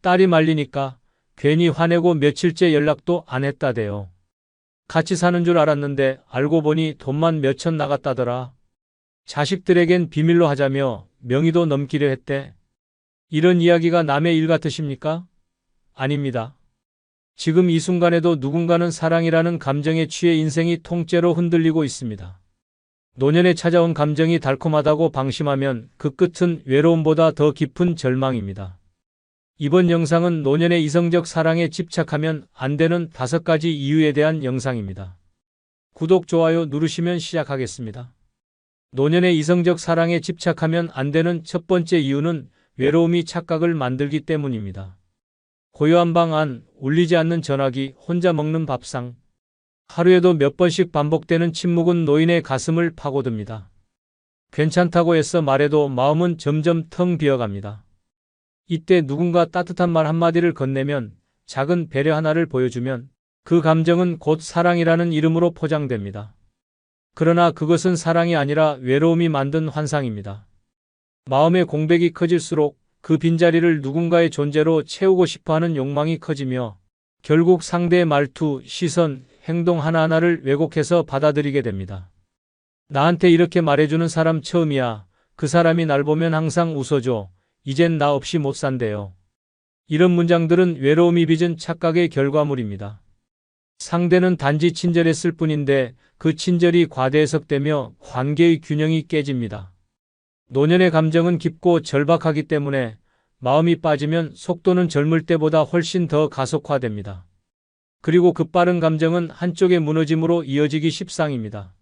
딸이 말리니까 괜히 화내고 며칠째 연락도 안 했다대요. 같이 사는 줄 알았는데 알고 보니 돈만 몇천 나갔다더라. 자식들에겐 비밀로 하자며 명의도 넘기려 했대. 이런 이야기가 남의 일 같으십니까? 아닙니다. 지금 이 순간에도 누군가는 사랑이라는 감정에 취해 인생이 통째로 흔들리고 있습니다. 노년에 찾아온 감정이 달콤하다고 방심하면 그 끝은 외로움보다 더 깊은 절망입니다. 이번 영상은 노년의 이성적 사랑에 집착하면 안 되는 5가지 이유에 대한 영상입니다. 구독, 좋아요 누르시면 시작하겠습니다. 노년의 이성적 사랑에 집착하면 안 되는 첫 번째 이유는 외로움이 착각을 만들기 때문입니다. 고요한 방 안, 울리지 않는 전화기, 혼자 먹는 밥상. 하루에도 몇 번씩 반복되는 침묵은 노인의 가슴을 파고듭니다. 괜찮다고 애써 말해도 마음은 점점 텅 비어갑니다. 이때 누군가 따뜻한 말 한마디를 건네면, 작은 배려 하나를 보여주면 그 감정은 곧 사랑이라는 이름으로 포장됩니다. 그러나 그것은 사랑이 아니라 외로움이 만든 환상입니다. 마음의 공백이 커질수록 그 빈자리를 누군가의 존재로 채우고 싶어하는 욕망이 커지며 결국 상대의 말투, 시선, 행동 하나하나를 왜곡해서 받아들이게 됩니다. 나한테 이렇게 말해주는 사람 처음이야. 그 사람이 날 보면 항상 웃어줘. 이젠 나 없이 못 산대요. 이런 문장들은 외로움이 빚은 착각의 결과물입니다. 상대는 단지 친절했을 뿐인데 그 친절이 과대 해석되며 관계의 균형이 깨집니다. 노년의 감정은 깊고 절박하기 때문에 마음이 빠지면 속도는 젊을 때보다 훨씬 더 가속화됩니다. 그리고 그 빠른 감정은 한쪽의 무너짐으로 이어지기 십상입니다.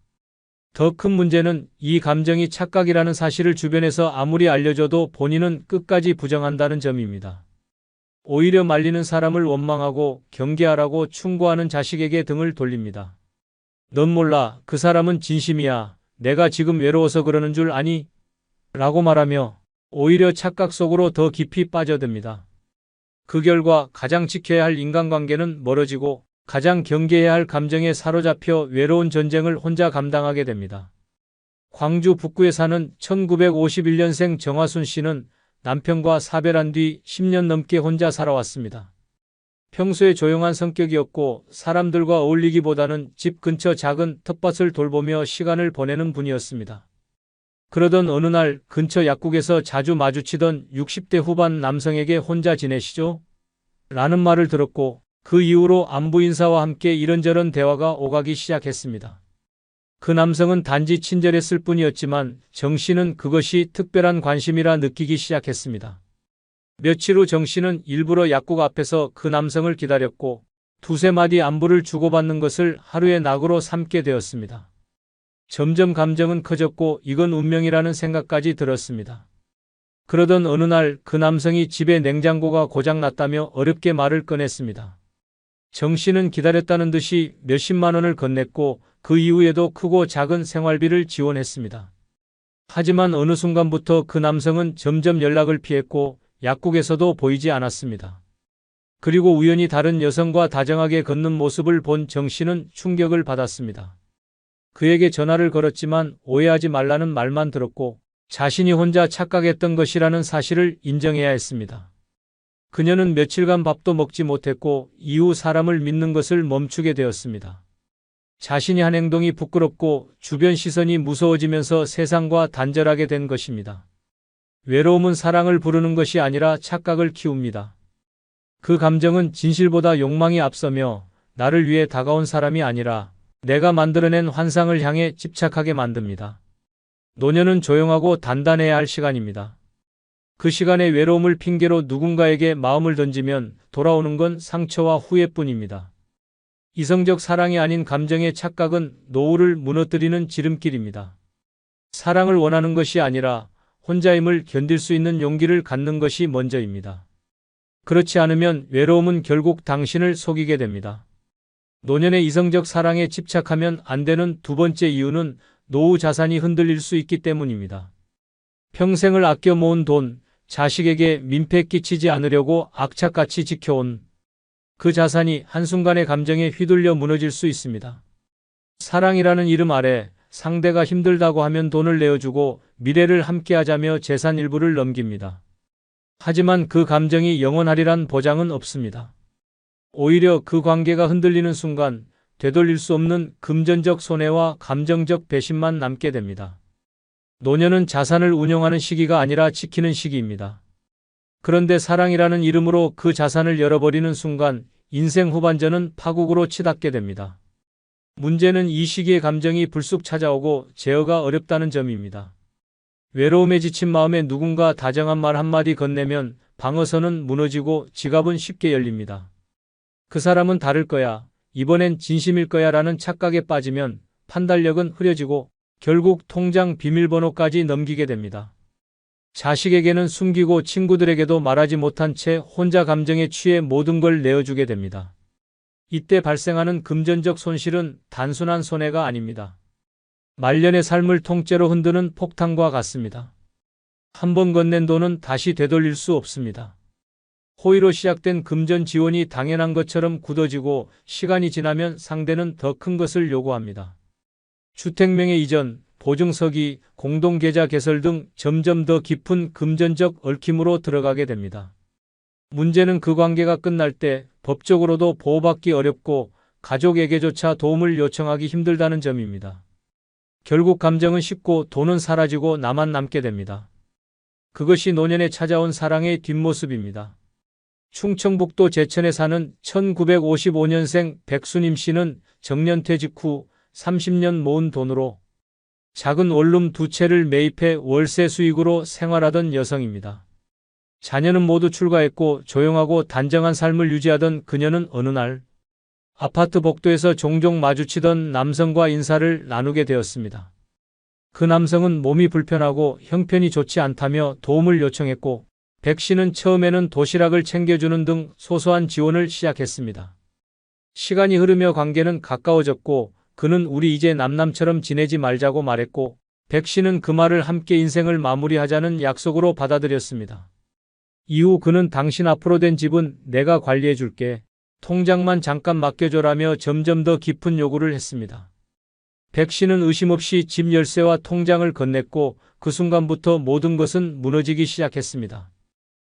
더 큰 문제는 이 감정이 착각이라는 사실을 주변에서 아무리 알려줘도 본인은 끝까지 부정한다는 점입니다. 오히려 말리는 사람을 원망하고 경계하라고 충고하는 자식에게 등을 돌립니다. 넌 몰라. 그 사람은 진심이야. 내가 지금 외로워서 그러는 줄 아니? 라고 말하며 오히려 착각 속으로 더 깊이 빠져듭니다. 그 결과 가장 지켜야 할 인간관계는 멀어지고 가장 경계해야 할 감정에 사로잡혀 외로운 전쟁을 혼자 감당하게 됩니다. 광주 북구에 사는 1951년생 정화순 씨는 남편과 사별한 뒤 10년 넘게 혼자 살아왔습니다. 평소에 조용한 성격이었고 사람들과 어울리기보다는 집 근처 작은 텃밭을 돌보며 시간을 보내는 분이었습니다. 그러던 어느 날 근처 약국에서 자주 마주치던 60대 후반 남성에게 혼자 지내시죠? 라는 말을 들었고 그 이후로 안부 인사와 함께 이런저런 대화가 오가기 시작했습니다. 그 남성은 단지 친절했을 뿐이었지만 정 씨는 그것이 특별한 관심이라 느끼기 시작했습니다. 며칠 후 정 씨는 일부러 약국 앞에서 그 남성을 기다렸고 두세 마디 안부를 주고받는 것을 하루의 낙으로 삼게 되었습니다. 점점 감정은 커졌고 이건 운명이라는 생각까지 들었습니다. 그러던 어느 날 그 남성이 집에 냉장고가 고장났다며 어렵게 말을 꺼냈습니다. 정 씨는 기다렸다는 듯이 몇십만 원을 건넸고 그 이후에도 크고 작은 생활비를 지원했습니다. 하지만 어느 순간부터 그 남성은 점점 연락을 피했고 약국에서도 보이지 않았습니다. 그리고 우연히 다른 여성과 다정하게 걷는 모습을 본 정 씨는 충격을 받았습니다. 그에게 전화를 걸었지만 오해하지 말라는 말만 들었고 자신이 혼자 착각했던 것이라는 사실을 인정해야 했습니다. 그녀는 며칠간 밥도 먹지 못했고 이후 사람을 믿는 것을 멈추게 되었습니다. 자신이 한 행동이 부끄럽고 주변 시선이 무서워지면서 세상과 단절하게 된 것입니다. 외로움은 사랑을 부르는 것이 아니라 착각을 키웁니다. 그 감정은 진실보다 욕망이 앞서며 나를 위해 다가온 사람이 아니라 내가 만들어낸 환상을 향해 집착하게 만듭니다. 노년은 조용하고 단단해야 할 시간입니다. 그 시간에 외로움을 핑계로 누군가에게 마음을 던지면 돌아오는 건 상처와 후회뿐입니다. 이성적 사랑이 아닌 감정의 착각은 노후를 무너뜨리는 지름길입니다. 사랑을 원하는 것이 아니라 혼자임을 견딜 수 있는 용기를 갖는 것이 먼저입니다. 그렇지 않으면 외로움은 결국 당신을 속이게 됩니다. 노년의 이성적 사랑에 집착하면 안 되는 두 번째 이유는 노후 자산이 흔들릴 수 있기 때문입니다. 평생을 아껴 모은 돈, 자식에게 민폐 끼치지 않으려고 악착같이 지켜온 그 자산이 한순간의 감정에 휘둘려 무너질 수 있습니다. 사랑이라는 이름 아래 상대가 힘들다고 하면 돈을 내어주고 미래를 함께하자며 재산 일부를 넘깁니다. 하지만 그 감정이 영원하리란 보장은 없습니다. 오히려 그 관계가 흔들리는 순간 되돌릴 수 없는 금전적 손해와 감정적 배신만 남게 됩니다. 노년은 자산을 운용하는 시기가 아니라 지키는 시기입니다. 그런데 사랑이라는 이름으로 그 자산을 열어버리는 순간 인생 후반전은 파국으로 치닫게 됩니다. 문제는 이 시기의 감정이 불쑥 찾아오고 제어가 어렵다는 점입니다. 외로움에 지친 마음에 누군가 다정한 말 한마디 건네면 방어선은 무너지고 지갑은 쉽게 열립니다. 그 사람은 다를 거야, 이번엔 진심일 거야 라는 착각에 빠지면 판단력은 흐려지고 결국 통장 비밀번호까지 넘기게 됩니다. 자식에게는 숨기고 친구들에게도 말하지 못한 채 혼자 감정에 취해 모든 걸 내어주게 됩니다. 이때 발생하는 금전적 손실은 단순한 손해가 아닙니다. 말년의 삶을 통째로 흔드는 폭탄과 같습니다. 한 번 건넨 돈은 다시 되돌릴 수 없습니다. 호의로 시작된 금전 지원이 당연한 것처럼 굳어지고 시간이 지나면 상대는 더 큰 것을 요구합니다. 주택명의 이전, 보증서기, 공동계좌 개설 등 점점 더 깊은 금전적 얽힘으로 들어가게 됩니다. 문제는 그 관계가 끝날 때 법적으로도 보호받기 어렵고 가족에게조차 도움을 요청하기 힘들다는 점입니다. 결국 감정은 식고 돈은 사라지고 나만 남게 됩니다. 그것이 노년에 찾아온 사랑의 뒷모습입니다. 충청북도 제천에 사는 1955년생 백수님 씨는 정년퇴직 후 30년 모은 돈으로 작은 원룸 2채를 매입해 월세 수익으로 생활하던 여성입니다. 자녀는 모두 출가했고 조용하고 단정한 삶을 유지하던 그녀는 어느 날 아파트 복도에서 종종 마주치던 남성과 인사를 나누게 되었습니다. 그 남성은 몸이 불편하고 형편이 좋지 않다며 도움을 요청했고 백 씨는 처음에는 도시락을 챙겨주는 등 소소한 지원을 시작했습니다. 시간이 흐르며 관계는 가까워졌고 그는 우리 이제 남남처럼 지내지 말자고 말했고 백 씨는 그 말을 함께 인생을 마무리하자는 약속으로 받아들였습니다. 이후 그는 당신 앞으로 된 집은 내가 관리해 줄게. 통장만 잠깐 맡겨줘라며 점점 더 깊은 요구를 했습니다. 백 씨는 의심 없이 집 열쇠와 통장을 건넸고 그 순간부터 모든 것은 무너지기 시작했습니다.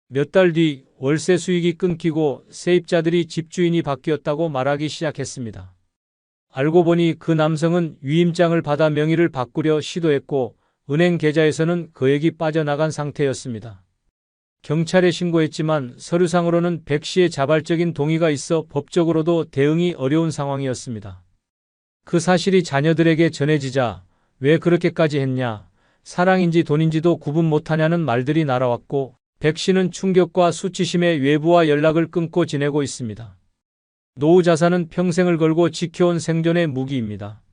몇 달 뒤 월세 수익이 끊기고 세입자들이 집주인이 바뀌었다고 말하기 시작했습니다. 알고 보니 그 남성은 위임장을 받아 명의를 바꾸려 시도했고 은행 계좌에서는 거액이 빠져나간 상태였습니다. 경찰에 신고했지만 서류상으로는 백 씨의 자발적인 동의가 있어 법적으로도 대응이 어려운 상황이었습니다. 그 사실이 자녀들에게 전해지자 왜 그렇게까지 했냐, 사랑인지 돈인지도 구분 못하냐는 말들이 날아왔고 백 씨는 충격과 수치심에 외부와 연락을 끊고 지내고 있습니다. 노후 자산은 평생을 걸고 지켜온 생존의 무기입니다.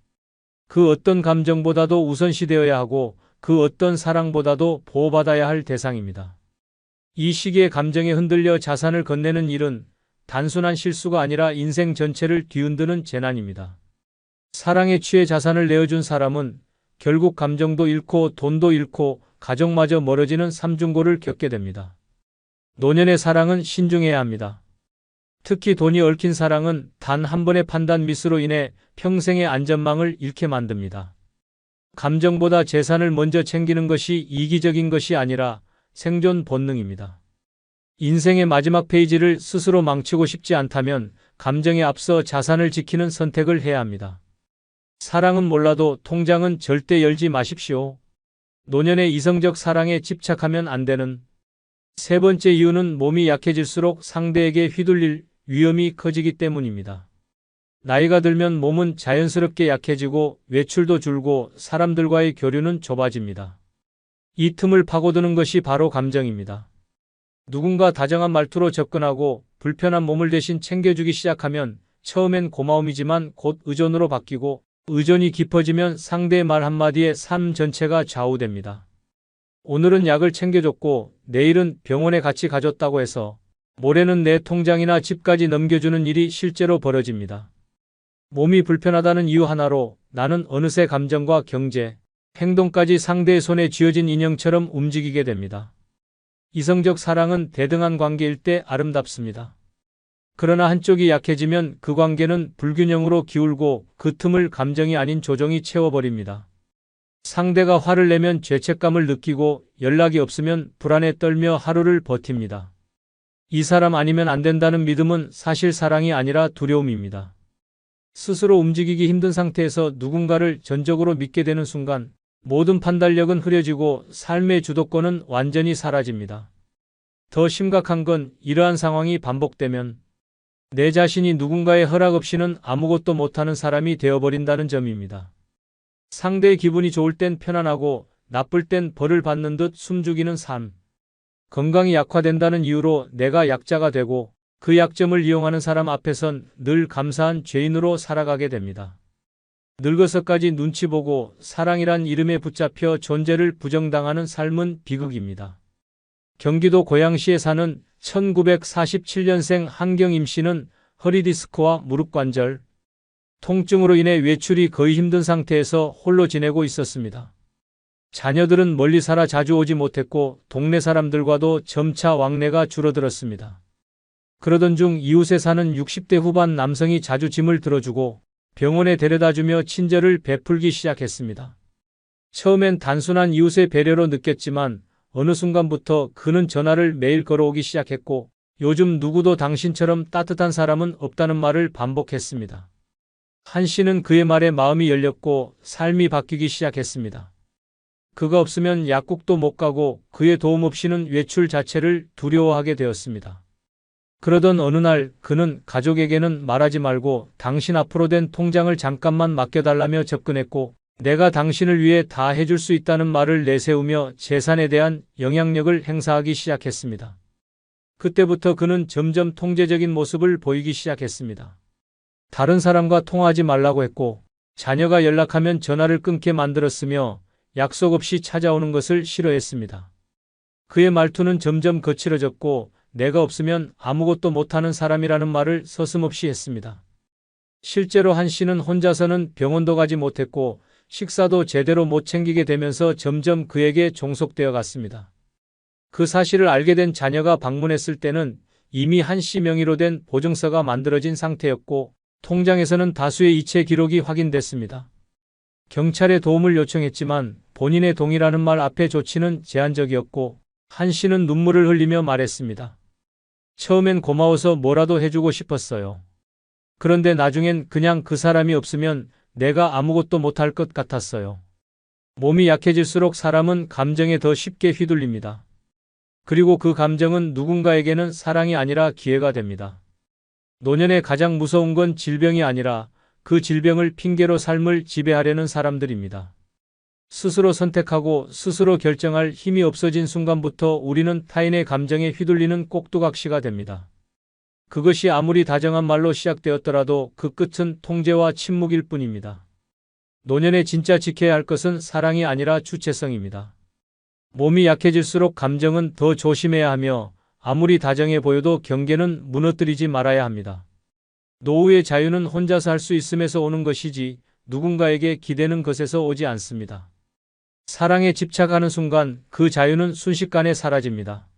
그 어떤 감정보다도 우선시되어야 하고 그 어떤 사랑보다도 보호받아야 할 대상입니다. 이 시기에 감정에 흔들려 자산을 건네는 일은 단순한 실수가 아니라 인생 전체를 뒤흔드는 재난입니다. 사랑에 취해 자산을 내어준 사람은 결국 감정도 잃고 돈도 잃고 가족마저 멀어지는 삼중고를 겪게 됩니다. 노년의 사랑은 신중해야 합니다. 특히 돈이 얽힌 사랑은 단 한 번의 판단 미스로 인해 평생의 안전망을 잃게 만듭니다. 감정보다 재산을 먼저 챙기는 것이 이기적인 것이 아니라 생존 본능입니다. 인생의 마지막 페이지를 스스로 망치고 싶지 않다면 감정에 앞서 자산을 지키는 선택을 해야 합니다. 사랑은 몰라도 통장은 절대 열지 마십시오. 노년의 이성적 사랑에 집착하면 안 되는 세 번째 이유는 몸이 약해질수록 상대에게 휘둘릴 위험이 커지기 때문입니다. 나이가 들면 몸은 자연스럽게 약해지고 외출도 줄고 사람들과의 교류는 좁아집니다. 이 틈을 파고드는 것이 바로 감정입니다. 누군가 다정한 말투로 접근하고 불편한 몸을 대신 챙겨주기 시작하면 처음엔 고마움이지만 곧 의존으로 바뀌고 의존이 깊어지면 상대의 말 한마디에 삶 전체가 좌우됩니다. 오늘은 약을 챙겨줬고 내일은 병원에 같이 가줬다고 해서 모레는 내 통장이나 집까지 넘겨주는 일이 실제로 벌어집니다. 몸이 불편하다는 이유 하나로 나는 어느새 감정과 경제, 행동까지 상대의 손에 쥐어진 인형처럼 움직이게 됩니다. 이성적 사랑은 대등한 관계일 때 아름답습니다. 그러나 한쪽이 약해지면 그 관계는 불균형으로 기울고 그 틈을 감정이 아닌 조정이 채워버립니다. 상대가 화를 내면 죄책감을 느끼고 연락이 없으면 불안에 떨며 하루를 버팁니다. 이 사람 아니면 안 된다는 믿음은 사실 사랑이 아니라 두려움입니다. 스스로 움직이기 힘든 상태에서 누군가를 전적으로 믿게 되는 순간 모든 판단력은 흐려지고 삶의 주도권은 완전히 사라집니다. 더 심각한 건 이러한 상황이 반복되면 내 자신이 누군가의 허락 없이는 아무것도 못하는 사람이 되어버린다는 점입니다. 상대의 기분이 좋을 땐 편안하고 나쁠 땐 벌을 받는 듯 숨죽이는 삶. 건강이 약화된다는 이유로 내가 약자가 되고 그 약점을 이용하는 사람 앞에선 늘 감사한 죄인으로 살아가게 됩니다. 늙어서까지 눈치 보고 사랑이란 이름에 붙잡혀 존재를 부정당하는 삶은 비극입니다. 경기도 고양시에 사는 1947년생 한경임 씨는 허리 디스크와 무릎 관절 통증으로 인해 외출이 거의 힘든 상태에서 홀로 지내고 있었습니다. 자녀들은 멀리 살아 자주 오지 못했고 동네 사람들과도 점차 왕래가 줄어들었습니다. 그러던 중 이웃에 사는 60대 후반 남성이 자주 짐을 들어주고 병원에 데려다주며 친절을 베풀기 시작했습니다. 처음엔 단순한 이웃의 배려로 느꼈지만 어느 순간부터 그는 전화를 매일 걸어오기 시작했고 요즘 누구도 당신처럼 따뜻한 사람은 없다는 말을 반복했습니다. 한 씨는 그의 말에 마음이 열렸고 삶이 바뀌기 시작했습니다. 그가 없으면 약국도 못 가고 그의 도움 없이는 외출 자체를 두려워하게 되었습니다. 그러던 어느 날 그는 가족에게는 말하지 말고 당신 앞으로 된 통장을 잠깐만 맡겨달라며 접근했고 내가 당신을 위해 다 해줄 수 있다는 말을 내세우며 재산에 대한 영향력을 행사하기 시작했습니다. 그때부터 그는 점점 통제적인 모습을 보이기 시작했습니다. 다른 사람과 통화하지 말라고 했고 자녀가 연락하면 전화를 끊게 만들었으며 약속 없이 찾아오는 것을 싫어했습니다. 그의 말투는 점점 거칠어졌고 내가 없으면 아무것도 못하는 사람이라는 말을 서슴없이 했습니다. 실제로 한 씨는 혼자서는 병원도 가지 못했고 식사도 제대로 못 챙기게 되면서 점점 그에게 종속되어 갔습니다. 그 사실을 알게 된 자녀가 방문했을 때는 이미 한 씨 명의로 된 보증서가 만들어진 상태였고 통장에서는 다수의 이체 기록이 확인됐습니다. 경찰에 도움을 요청했지만 본인의 동의라는 말 앞에 조치는 제한적이었고 한 씨는 눈물을 흘리며 말했습니다. 처음엔 고마워서 뭐라도 해주고 싶었어요. 그런데 나중엔 그냥 그 사람이 없으면 내가 아무것도 못할 것 같았어요. 몸이 약해질수록 사람은 감정에 더 쉽게 휘둘립니다. 그리고 그 감정은 누군가에게는 사랑이 아니라 기회가 됩니다. 노년에 가장 무서운 건 질병이 아니라 그 질병을 핑계로 삶을 지배하려는 사람들입니다. 스스로 선택하고 스스로 결정할 힘이 없어진 순간부터 우리는 타인의 감정에 휘둘리는 꼭두각시가 됩니다. 그것이 아무리 다정한 말로 시작되었더라도 그 끝은 통제와 침묵일 뿐입니다. 노년에 진짜 지켜야 할 것은 사랑이 아니라 주체성입니다. 몸이 약해질수록 감정은 더 조심해야 하며 아무리 다정해 보여도 경계는 무너뜨리지 말아야 합니다. 노후의 자유는 혼자서 할 수 있음에서 오는 것이지 누군가에게 기대는 것에서 오지 않습니다. 사랑에 집착하는 순간 그 자유는 순식간에 사라집니다.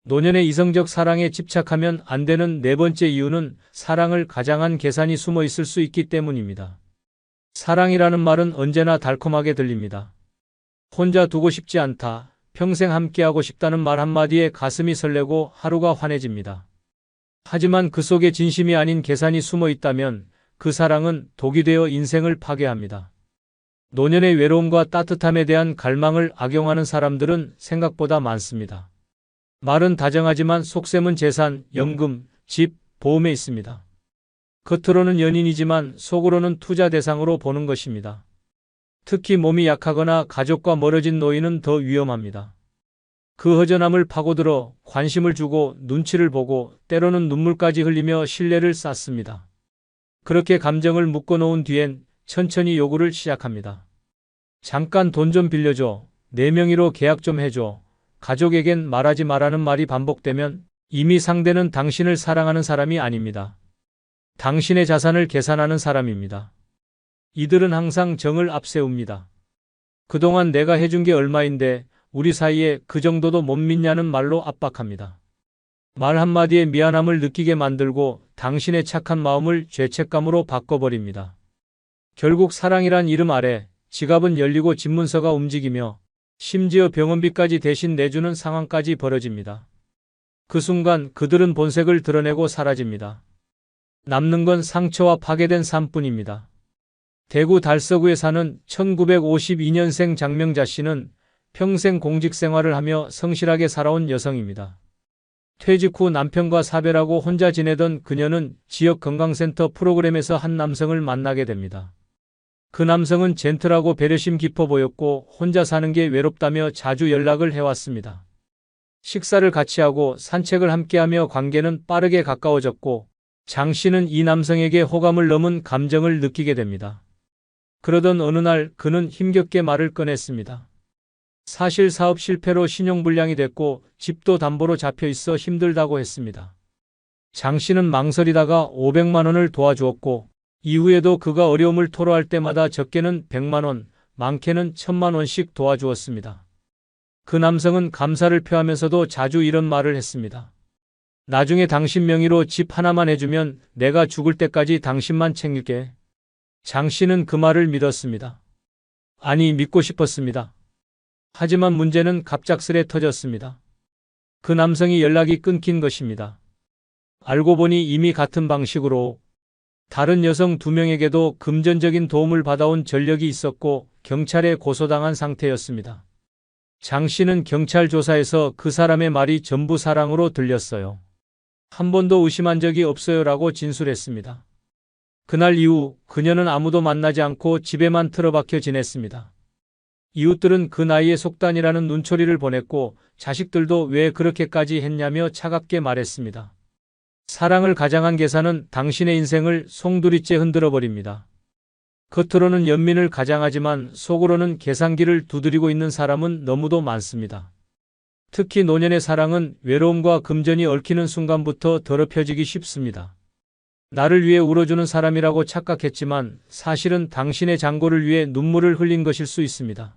노년의 이성적 사랑에 집착하면 안 되는 네 번째 이유는 사랑을 가장한 계산이 숨어 있을 수 있기 때문입니다. 사랑이라는 말은 언제나 달콤하게 들립니다. 혼자 두고 싶지 않다, 평생 함께하고 싶다는 말 한마디에 가슴이 설레고 하루가 환해집니다. 하지만 그 속에 진심이 아닌 계산이 숨어 있다면 그 사랑은 독이 되어 인생을 파괴합니다. 노년의 외로움과 따뜻함에 대한 갈망을 악용하는 사람들은 생각보다 많습니다. 말은 다정하지만 속셈은 재산, 연금, 집, 보험에 있습니다. 겉으로는 연인이지만 속으로는 투자 대상으로 보는 것입니다. 특히 몸이 약하거나 가족과 멀어진 노인은 더 위험합니다. 그 허전함을 파고들어 관심을 주고 눈치를 보고 때로는 눈물까지 흘리며 신뢰를 쌓습니다. 그렇게 감정을 묶어놓은 뒤엔 천천히 요구를 시작합니다. 잠깐 돈 좀 빌려줘. 내 명의로 계약 좀 해줘. 가족에겐 말하지 말라는 말이 반복되면 이미 상대는 당신을 사랑하는 사람이 아닙니다. 당신의 자산을 계산하는 사람입니다. 이들은 항상 정을 앞세웁니다. 그동안 내가 해준 게 얼마인데 우리 사이에 그 정도도 못 믿냐는 말로 압박합니다. 말 한마디에 미안함을 느끼게 만들고 당신의 착한 마음을 죄책감으로 바꿔버립니다. 결국 사랑이란 이름 아래 지갑은 열리고 집문서가 움직이며 심지어 병원비까지 대신 내주는 상황까지 벌어집니다. 그 순간 그들은 본색을 드러내고 사라집니다. 남는 건 상처와 파괴된 삶뿐입니다. 대구 달서구에 사는 1952년생 장명자 씨는 평생 공직 생활을 하며 성실하게 살아온 여성입니다. 퇴직 후 남편과 사별하고 혼자 지내던 그녀는 지역 건강센터 프로그램에서 한 남성을 만나게 됩니다. 그 남성은 젠틀하고 배려심 깊어 보였고 혼자 사는 게 외롭다며 자주 연락을 해왔습니다. 식사를 같이 하고 산책을 함께하며 관계는 빠르게 가까워졌고 장 씨는 이 남성에게 호감을 넘은 감정을 느끼게 됩니다. 그러던 어느 날 그는 힘겹게 말을 꺼냈습니다. 사실 사업 실패로 신용불량이 됐고 집도 담보로 잡혀 있어 힘들다고 했습니다. 장 씨는 망설이다가 500만 원을 도와주었고 이후에도 그가 어려움을 토로할 때마다 적게는 100만 원, 많게는 1000만 원씩 도와주었습니다. 그 남성은 감사를 표하면서도 자주 이런 말을 했습니다. 나중에 당신 명의로 집 하나만 해주면 내가 죽을 때까지 당신만 챙길게. 장 씨는 그 말을 믿었습니다. 아니, 믿고 싶었습니다. 하지만 문제는 갑작스레 터졌습니다. 그 남성이 연락이 끊긴 것입니다. 알고 보니 이미 같은 방식으로 다른 여성 2명에게도 금전적인 도움을 받아온 전력이 있었고 경찰에 고소당한 상태였습니다. 장 씨는 경찰 조사에서 그 사람의 말이 전부 사랑으로 들렸어요. 한 번도 의심한 적이 없어요라고 진술했습니다. 그날 이후 그녀는 아무도 만나지 않고 집에만 틀어박혀 지냈습니다. 이웃들은 그 나이에 속단이라는 눈초리를 보냈고 자식들도 왜 그렇게까지 했냐며 차갑게 말했습니다. 사랑을 가장한 계산은 당신의 인생을 송두리째 흔들어버립니다. 겉으로는 연민을 가장하지만 속으로는 계산기를 두드리고 있는 사람은 너무도 많습니다. 특히 노년의 사랑은 외로움과 금전이 얽히는 순간부터 더럽혀지기 쉽습니다. 나를 위해 울어주는 사람이라고 착각했지만 사실은 당신의 장고를 위해 눈물을 흘린 것일 수 있습니다.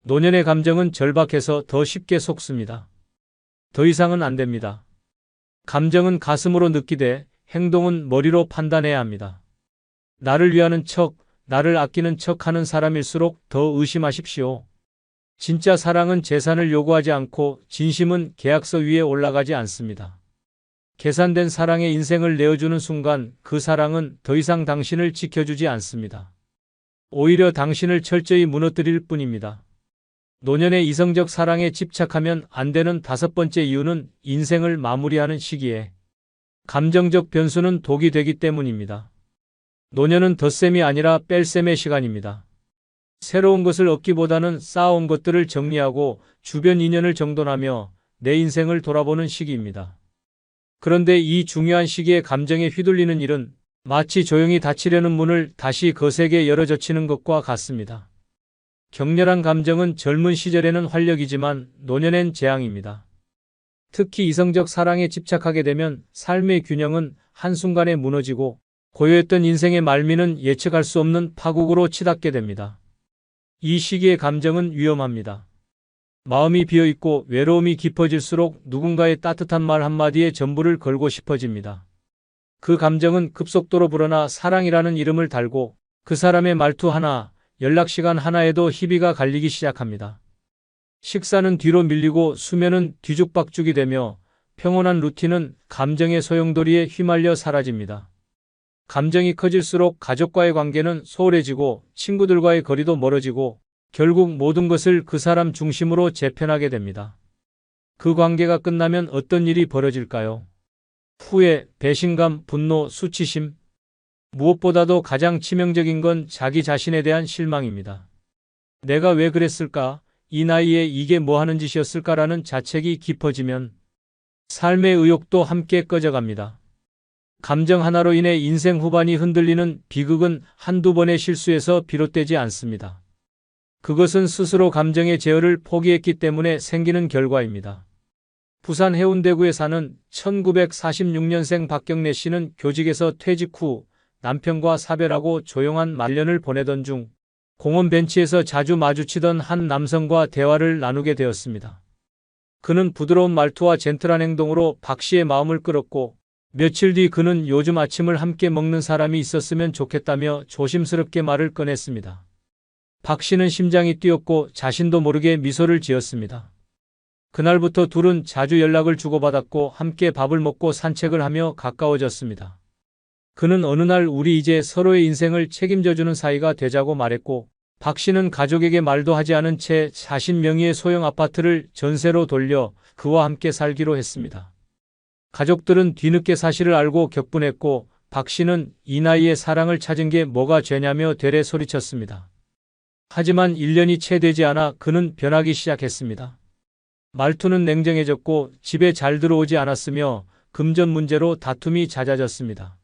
노년의 감정은 절박해서 더 쉽게 속습니다. 더 이상은 안 됩니다. 감정은 가슴으로 느끼되 행동은 머리로 판단해야 합니다. 나를 위하는 척, 나를 아끼는 척 하는 사람일수록 더 의심하십시오. 진짜 사랑은 재산을 요구하지 않고 진심은 계약서 위에 올라가지 않습니다. 계산된 사랑에 인생을 내어주는 순간 그 사랑은 더 이상 당신을 지켜주지 않습니다. 오히려 당신을 철저히 무너뜨릴 뿐입니다. 노년의 이성적 사랑에 집착하면 안 되는 5번째 이유는 인생을 마무리하는 시기에 감정적 변수는 독이 되기 때문입니다. 노년은 덧셈이 아니라 뺄셈의 시간입니다. 새로운 것을 얻기보다는 쌓아온 것들을 정리하고 주변 인연을 정돈하며 내 인생을 돌아보는 시기입니다. 그런데 이 중요한 시기에 감정에 휘둘리는 일은 마치 조용히 닫히려는 문을 다시 거세게 열어젖히는 것과 같습니다. 격렬한 감정은 젊은 시절에는 활력이지만 노년엔 재앙입니다. 특히 이성적 사랑에 집착하게 되면 삶의 균형은 한순간에 무너지고 고요했던 인생의 말미는 예측할 수 없는 파국으로 치닫게 됩니다. 이 시기의 감정은 위험합니다. 마음이 비어있고 외로움이 깊어질수록 누군가의 따뜻한 말 한마디에 전부를 걸고 싶어집니다. 그 감정은 급속도로 불어나 사랑이라는 이름을 달고 그 사람의 말투 하나, 연락시간 하나에도 희비가 갈리기 시작합니다. 식사는 뒤로 밀리고 수면은 뒤죽박죽이 되며 평온한 루틴은 감정의 소용돌이에 휘말려 사라집니다. 감정이 커질수록 가족과의 관계는 소홀해지고 친구들과의 거리도 멀어지고 결국 모든 것을 그 사람 중심으로 재편하게 됩니다. 그 관계가 끝나면 어떤 일이 벌어질까요? 후회, 배신감, 분노, 수치심. 무엇보다도 가장 치명적인 건 자기 자신에 대한 실망입니다. 내가 왜 그랬을까? 이 나이에 이게 뭐 하는 짓이었을까라는 자책이 깊어지면 삶의 의욕도 함께 꺼져갑니다. 감정 하나로 인해 인생 후반이 흔들리는 비극은 한두 번의 실수에서 비롯되지 않습니다. 그것은 스스로 감정의 제어를 포기했기 때문에 생기는 결과입니다. 부산 해운대구에 사는 1946년생 박경래 씨는 교직에서 퇴직 후 남편과 사별하고 조용한 말년을 보내던 중 공원 벤치에서 자주 마주치던 한 남성과 대화를 나누게 되었습니다. 그는 부드러운 말투와 젠틀한 행동으로 박 씨의 마음을 끌었고 며칠 뒤 그는 요즘 아침을 함께 먹는 사람이 있었으면 좋겠다며 조심스럽게 말을 꺼냈습니다. 박 씨는 심장이 뛰었고 자신도 모르게 미소를 지었습니다. 그날부터 둘은 자주 연락을 주고받았고 함께 밥을 먹고 산책을 하며 가까워졌습니다. 그는 어느 날 우리 이제 서로의 인생을 책임져주는 사이가 되자고 말했고 박 씨는 가족에게 말도 하지 않은 채 자신 명의의 소형 아파트를 전세로 돌려 그와 함께 살기로 했습니다. 가족들은 뒤늦게 사실을 알고 격분했고 박 씨는 이 나이에 사랑을 찾은 게 뭐가 죄냐며 되레 소리쳤습니다. 하지만 1년이 채 되지 않아 그는 변하기 시작했습니다. 말투는 냉정해졌고 집에 잘 들어오지 않았으며 금전 문제로 다툼이 잦아졌습니다.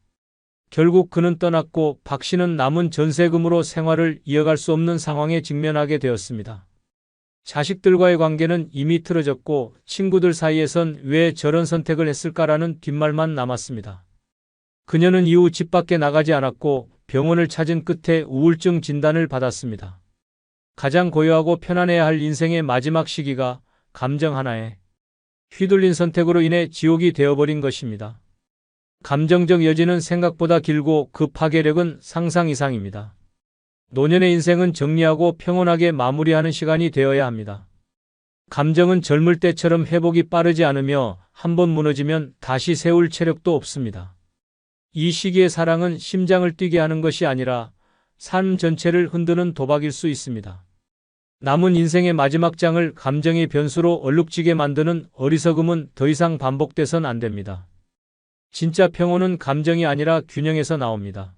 결국 그는 떠났고 박 씨는 남은 전세금으로 생활을 이어갈 수 없는 상황에 직면하게 되었습니다. 자식들과의 관계는 이미 틀어졌고 친구들 사이에선 왜 저런 선택을 했을까라는 뒷말만 남았습니다. 그녀는 이후 집 밖에 나가지 않았고 병원을 찾은 끝에 우울증 진단을 받았습니다. 가장 고요하고 편안해야 할 인생의 마지막 시기가 감정 하나에 휘둘린 선택으로 인해 지옥이 되어버린 것입니다. 감정적 여지는 생각보다 길고 그 파괴력은 상상 이상입니다. 노년의 인생은 정리하고 평온하게 마무리하는 시간이 되어야 합니다. 감정은 젊을 때처럼 회복이 빠르지 않으며 한번 무너지면 다시 세울 체력도 없습니다. 이 시기의 사랑은 심장을 뛰게 하는 것이 아니라 삶 전체를 흔드는 도박일 수 있습니다. 남은 인생의 마지막 장을 감정의 변수로 얼룩지게 만드는 어리석음은 더 이상 반복돼선 안 됩니다. 진짜 평온은 감정이 아니라 균형에서 나옵니다.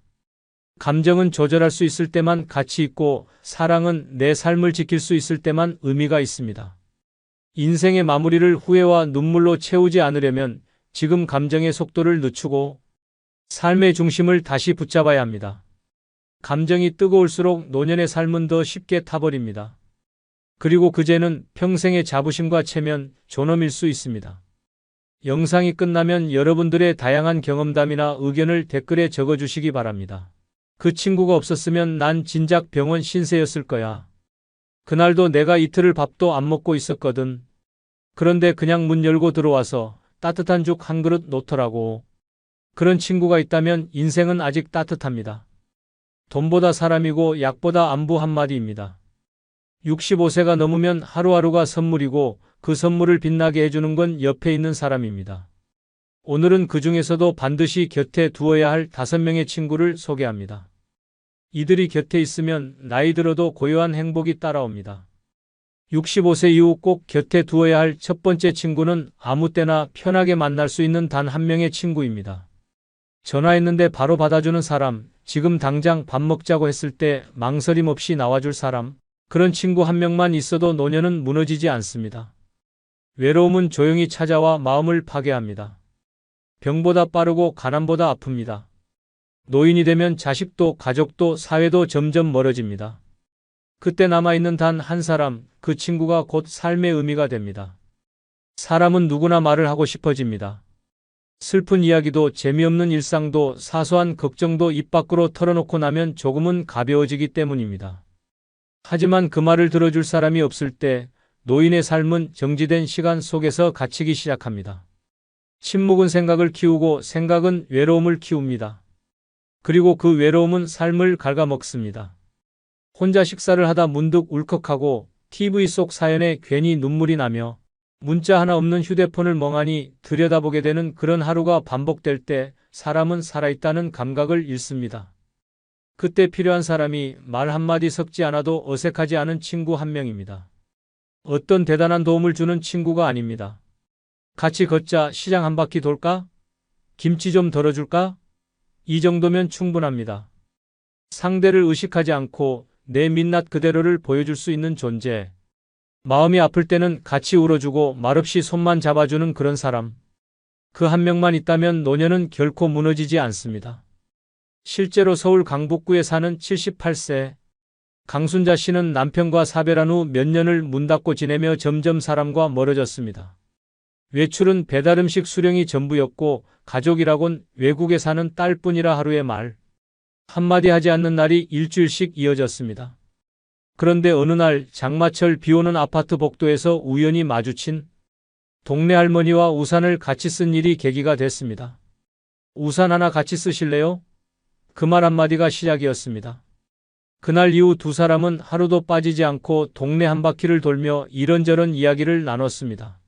감정은 조절할 수 있을 때만 가치 있고 사랑은 내 삶을 지킬 수 있을 때만 의미가 있습니다. 인생의 마무리를 후회와 눈물로 채우지 않으려면 지금 감정의 속도를 늦추고 삶의 중심을 다시 붙잡아야 합니다. 감정이 뜨거울수록 노년의 삶은 더 쉽게 타버립니다. 그리고 그 죄는 평생의 자부심과 체면, 존엄일 수 있습니다. 영상이 끝나면 여러분들의 다양한 경험담이나 의견을 댓글에 적어주시기 바랍니다. 그 친구가 없었으면 난 진작 병원 신세였을 거야. 그날도 내가 이틀을 밥도 안 먹고 있었거든. 그런데 그냥 문 열고 들어와서 따뜻한 죽 한 그릇 놓더라고. 그런 친구가 있다면 인생은 아직 따뜻합니다. 돈보다 사람이고 약보다 안부 한마디입니다. 65세가 넘으면 하루하루가 선물이고 그 선물을 빛나게 해주는 건 옆에 있는 사람입니다. 오늘은 그 중에서도 반드시 곁에 두어야 할 5명의 친구를 소개합니다. 이들이 곁에 있으면 나이 들어도 고요한 행복이 따라옵니다. 65세 이후 꼭 곁에 두어야 할 첫 번째 친구는 아무 때나 편하게 만날 수 있는 단 한 명의 친구입니다. 전화했는데 바로 받아주는 사람, 지금 당장 밥 먹자고 했을 때 망설임 없이 나와줄 사람, 그런 친구 한 명만 있어도 노년은 무너지지 않습니다. 외로움은 조용히 찾아와 마음을 파괴합니다. 병보다 빠르고 가난보다 아픕니다. 노인이 되면 자식도 가족도 사회도 점점 멀어집니다. 그때 남아있는 단 한 사람, 그 친구가 곧 삶의 의미가 됩니다. 사람은 누구나 말을 하고 싶어집니다. 슬픈 이야기도 재미없는 일상도 사소한 걱정도 입 밖으로 털어놓고 나면 조금은 가벼워지기 때문입니다. 하지만 그 말을 들어줄 사람이 없을 때 노인의 삶은 정지된 시간 속에서 갇히기 시작합니다. 침묵은 생각을 키우고 생각은 외로움을 키웁니다. 그리고 그 외로움은 삶을 갉아먹습니다. 혼자 식사를 하다 문득 울컥하고 TV 속 사연에 괜히 눈물이 나며 문자 하나 없는 휴대폰을 멍하니 들여다보게 되는 그런 하루가 반복될 때 사람은 살아있다는 감각을 잃습니다. 그때 필요한 사람이 말 한마디 섞지 않아도 어색하지 않은 친구 한 명입니다. 어떤 대단한 도움을 주는 친구가 아닙니다. 같이 걷자, 시장 한 바퀴 돌까? 김치 좀 덜어줄까? 이 정도면 충분합니다. 상대를 의식하지 않고 내 민낯 그대로를 보여줄 수 있는 존재. 마음이 아플 때는 같이 울어주고 말없이 손만 잡아주는 그런 사람. 그 한 명만 있다면 노년은 결코 무너지지 않습니다. 실제로 서울 강북구에 사는 78세 강순자 씨는 남편과 사별한 후 몇 년을 문 닫고 지내며 점점 사람과 멀어졌습니다. 외출은 배달음식 수령이 전부였고 가족이라곤 외국에 사는 딸뿐이라 하루의 말 한마디 하지 않는 날이 일주일씩 이어졌습니다. 그런데 어느 날 장마철 비오는 아파트 복도에서 우연히 마주친 동네 할머니와 우산을 같이 쓴 일이 계기가 됐습니다. 우산 하나 같이 쓰실래요? 그 말 한마디가 시작이었습니다. 그날 이후 두 사람은 하루도 빠지지 않고 동네 한 바퀴를 돌며 이런저런 이야기를 나눴습니다.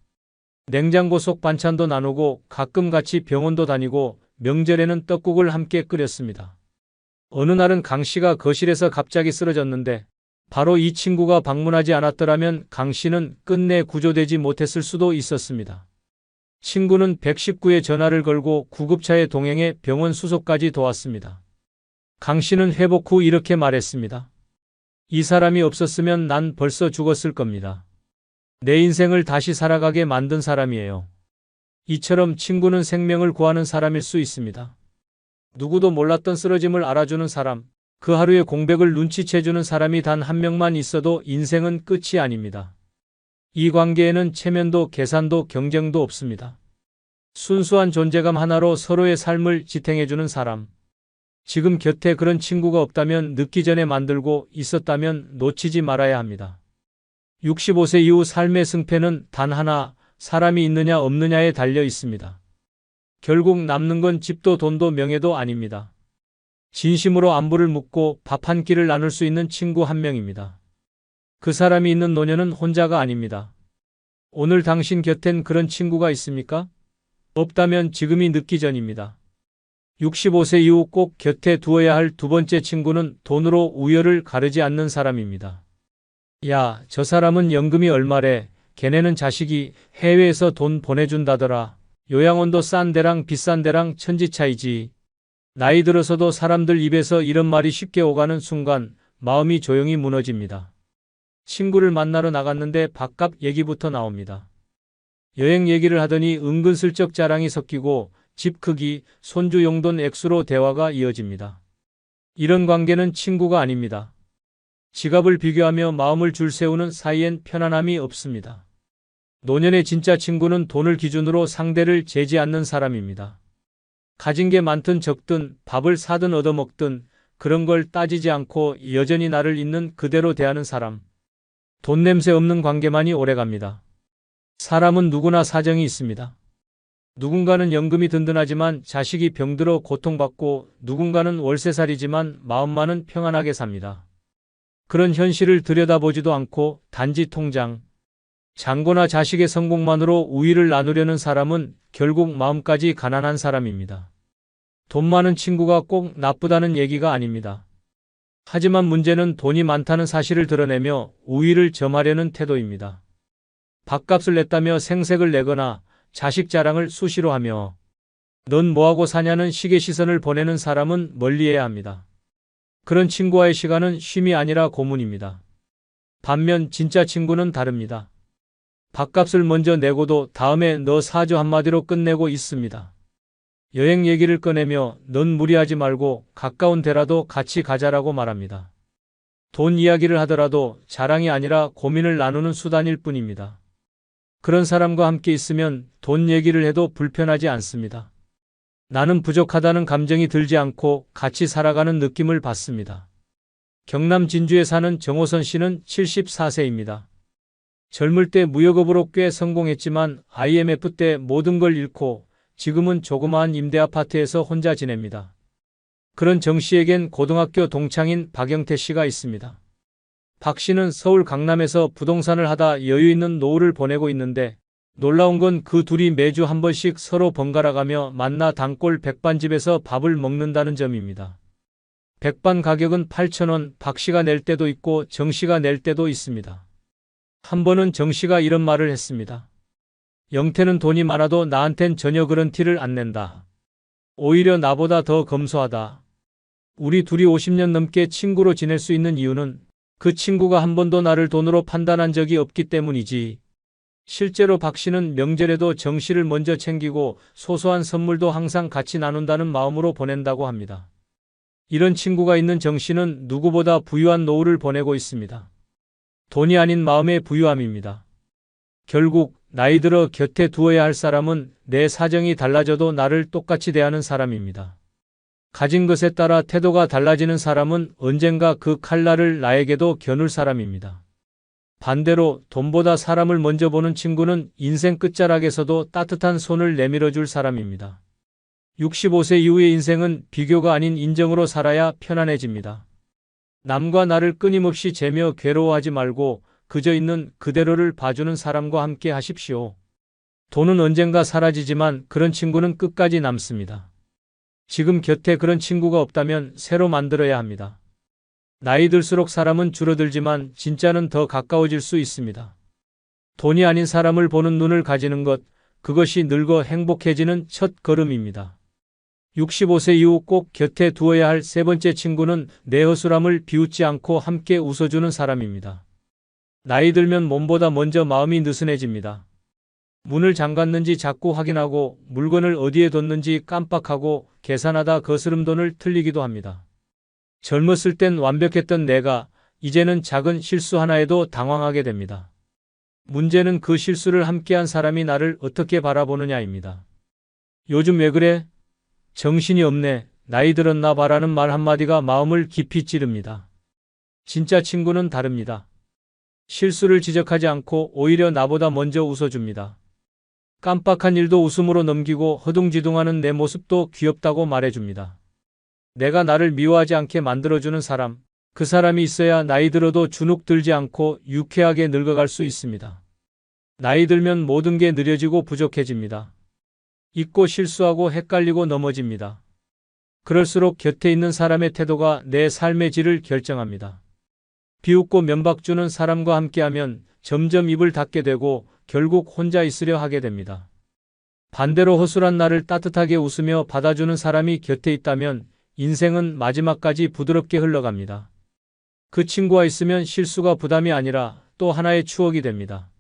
냉장고 속 반찬도 나누고 가끔 같이 병원도 다니고 명절에는 떡국을 함께 끓였습니다. 어느 날은 강 씨가 거실에서 갑자기 쓰러졌는데 바로 이 친구가 방문하지 않았더라면 강 씨는 끝내 구조되지 못했을 수도 있었습니다. 친구는 119에 전화를 걸고 구급차에 동행해 병원 수속까지 도왔습니다. 강 씨는 회복 후 이렇게 말했습니다. 이 사람이 없었으면 난 벌써 죽었을 겁니다. 내 인생을 다시 살아가게 만든 사람이에요. 이처럼 친구는 생명을 구하는 사람일 수 있습니다. 누구도 몰랐던 쓰러짐을 알아주는 사람, 그 하루의 공백을 눈치채주는 사람이 단 한 명만 있어도 인생은 끝이 아닙니다. 이 관계에는 체면도 계산도 경쟁도 없습니다. 순수한 존재감 하나로 서로의 삶을 지탱해주는 사람. 지금 곁에 그런 친구가 없다면 늦기 전에 만들고 있었다면 놓치지 말아야 합니다. 65세 이후 삶의 승패는 단 하나, 사람이 있느냐 없느냐에 달려 있습니다. 결국 남는 건 집도 돈도 명예도 아닙니다. 진심으로 안부를 묻고 밥 한 끼를 나눌 수 있는 친구 한 명입니다. 그 사람이 있는 노년은 혼자가 아닙니다. 오늘 당신 곁엔 그런 친구가 있습니까? 없다면 지금이 늦기 전입니다. 65세 이후 꼭 곁에 두어야 할 두 번째 친구는 돈으로 우열을 가르지 않는 사람입니다. 야, 저 사람은 연금이 얼마래? 걔네는 자식이 해외에서 돈 보내준다더라. 요양원도 싼 데랑 비싼 데랑 천지 차이지. 나이 들어서도 사람들 입에서 이런 말이 쉽게 오가는 순간 마음이 조용히 무너집니다. 친구를 만나러 나갔는데 밥값 얘기부터 나옵니다. 여행 얘기를 하더니 은근슬쩍 자랑이 섞이고 집 크기, 손주 용돈 액수로 대화가 이어집니다. 이런 관계는 친구가 아닙니다. 지갑을 비교하며 마음을 줄세우는 사이엔 편안함이 없습니다. 노년의 진짜 친구는 돈을 기준으로 상대를 재지 않는 사람입니다. 가진 게 많든 적든 밥을 사든 얻어먹든 그런 걸 따지지 않고 여전히 나를 있는 그대로 대하는 사람. 돈 냄새 없는 관계만이 오래갑니다. 사람은 누구나 사정이 있습니다. 누군가는 연금이 든든하지만 자식이 병들어 고통받고 누군가는 월세살이지만 마음만은 평안하게 삽니다. 그런 현실을 들여다보지도 않고 단지 통장, 잔고나 자식의 성공만으로 우위를 나누려는 사람은 결국 마음까지 가난한 사람입니다. 돈 많은 친구가 꼭 나쁘다는 얘기가 아닙니다. 하지만 문제는 돈이 많다는 사실을 드러내며 우위를 점하려는 태도입니다. 밥값을 냈다며 생색을 내거나 자식 자랑을 수시로 하며 넌 뭐하고 사냐는 식의 시선을 보내는 사람은 멀리해야 합니다. 그런 친구와의 시간은 쉼이 아니라 고문입니다. 반면 진짜 친구는 다릅니다. 밥값을 먼저 내고도 다음에 너 사줘 한마디로 끝내고 있습니다. 여행 얘기를 꺼내며 넌 무리하지 말고 가까운 데라도 같이 가자라고 말합니다. 돈 이야기를 하더라도 자랑이 아니라 고민을 나누는 수단일 뿐입니다. 그런 사람과 함께 있으면 돈 얘기를 해도 불편하지 않습니다. 나는 부족하다는 감정이 들지 않고 같이 살아가는 느낌을 받습니다. 경남 진주에 사는 정호선 씨는 74세입니다. 젊을 때 무역업으로 꽤 성공했지만 IMF 때 모든 걸 잃고 지금은 조그마한 임대 아파트에서 혼자 지냅니다. 그런 정 씨에겐 고등학교 동창인 박영태 씨가 있습니다. 박 씨는 서울 강남에서 부동산을 하다 여유 있는 노후를 보내고 있는데 놀라운 건 그 둘이 매주 한 번씩 서로 번갈아가며 만나 단골 백반집에서 밥을 먹는다는 점입니다. 백반 가격은 8,000원, 박 씨가 낼 때도 있고 정 씨가 낼 때도 있습니다. 한 번은 정 씨가 이런 말을 했습니다. 영태는 돈이 많아도 나한텐 전혀 그런 티를 안 낸다. 오히려 나보다 더 검소하다. 우리 둘이 50년 넘게 친구로 지낼 수 있는 이유는 그 친구가 한 번도 나를 돈으로 판단한 적이 없기 때문이지. 실제로 박 씨는 명절에도 정 씨를 먼저 챙기고 소소한 선물도 항상 같이 나눈다는 마음으로 보낸다고 합니다. 이런 친구가 있는 정 씨는 누구보다 부유한 노후를 보내고 있습니다. 돈이 아닌 마음의 부유함입니다. 결국 나이 들어 곁에 두어야 할 사람은 내 사정이 달라져도 나를 똑같이 대하는 사람입니다. 가진 것에 따라 태도가 달라지는 사람은 언젠가 그 칼날을 나에게도 겨눌 사람입니다. 반대로 돈보다 사람을 먼저 보는 친구는 인생 끝자락에서도 따뜻한 손을 내밀어 줄 사람입니다. 65세 이후의 인생은 비교가 아닌 인정으로 살아야 편안해집니다. 남과 나를 끊임없이 재며 괴로워하지 말고 그저 있는 그대로를 봐주는 사람과 함께 하십시오. 돈은 언젠가 사라지지만 그런 친구는 끝까지 남습니다. 지금 곁에 그런 친구가 없다면 새로 만들어야 합니다. 나이 들수록 사람은 줄어들지만 진짜는 더 가까워질 수 있습니다. 돈이 아닌 사람을 보는 눈을 가지는 것, 그것이 늙어 행복해지는 첫 걸음입니다. 65세 이후 꼭 곁에 두어야 할 세 번째 친구는 내 허술함을 비웃지 않고 함께 웃어주는 사람입니다. 나이 들면 몸보다 먼저 마음이 느슨해집니다. 문을 잠갔는지 자꾸 확인하고 물건을 어디에 뒀는지 깜빡하고 계산하다 거스름돈을 틀리기도 합니다. 젊었을 땐 완벽했던 내가 이제는 작은 실수 하나에도 당황하게 됩니다. 문제는 그 실수를 함께한 사람이 나를 어떻게 바라보느냐입니다. 요즘 왜 그래? 정신이 없네. 나이 들었나 봐라는 말 한마디가 마음을 깊이 찌릅니다. 진짜 친구는 다릅니다. 실수를 지적하지 않고 오히려 나보다 먼저 웃어줍니다. 깜빡한 일도 웃음으로 넘기고 허둥지둥하는 내 모습도 귀엽다고 말해줍니다. 내가 나를 미워하지 않게 만들어주는 사람, 그 사람이 있어야 나이 들어도 주눅 들지 않고 유쾌하게 늙어갈 수 있습니다. 나이 들면 모든 게 느려지고 부족해집니다. 잊고 실수하고 헷갈리고 넘어집니다. 그럴수록 곁에 있는 사람의 태도가 내 삶의 질을 결정합니다. 비웃고 면박 주는 사람과 함께하면 점점 입을 닫게 되고 결국 혼자 있으려 하게 됩니다. 반대로 허술한 나를 따뜻하게 웃으며 받아주는 사람이 곁에 있다면 인생은 마지막까지 부드럽게 흘러갑니다. 그 친구와 있으면 실수가 부담이 아니라 또 하나의 추억이 됩니다.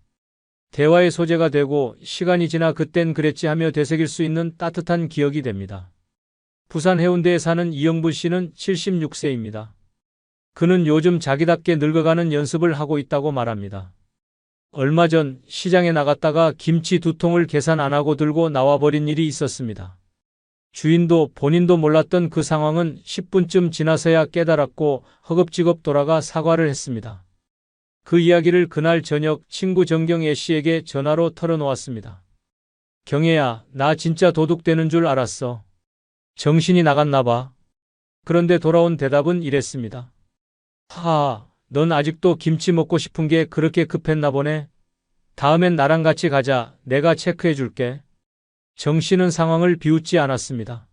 대화의 소재가 되고 시간이 지나 그땐 그랬지 하며 되새길 수 있는 따뜻한 기억이 됩니다. 부산 해운대에 사는 이영분 씨는 76세입니다. 그는 요즘 자기답게 늙어가는 연습을 하고 있다고 말합니다. 얼마 전 시장에 나갔다가 김치 2통을 계산 안 하고 들고 나와버린 일이 있었습니다. 주인도 본인도 몰랐던 그 상황은 10분쯤 지나서야 깨달았고 허겁지겁 돌아가 사과를 했습니다. 그 이야기를 그날 저녁 친구 정경애 씨에게 전화로 털어놓았습니다. 경애야, 나 진짜 도둑되는 줄 알았어. 정신이 나갔나 봐. 그런데 돌아온 대답은 이랬습니다. 하하, 넌 아직도 김치 먹고 싶은 게 그렇게 급했나 보네. 다음엔 나랑 같이 가자. 내가 체크해 줄게. 정씨는 상황을 비웃지 않았습니다.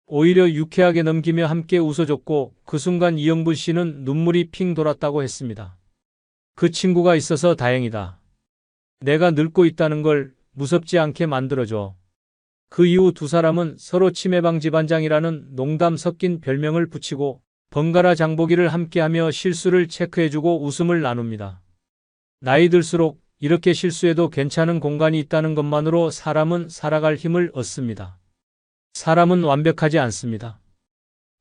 오히려 유쾌하게 넘기며 함께 웃어줬고 그 순간 이영분 씨는 눈물이 핑 돌았다고 했습니다. 그 친구가 있어서 다행이다. 내가 늙고 있다는 걸 무섭지 않게 만들어줘. 그 이후 두 사람은 서로 치매방 집안장이라는 농담 섞인 별명을 붙이고 번갈아 장보기를 함께하며 실수를 체크해주고 웃음을 나눕니다. 나이 들수록 이렇게 실수해도 괜찮은 공간이 있다는 것만으로 사람은 살아갈 힘을 얻습니다. 사람은 완벽하지 않습니다.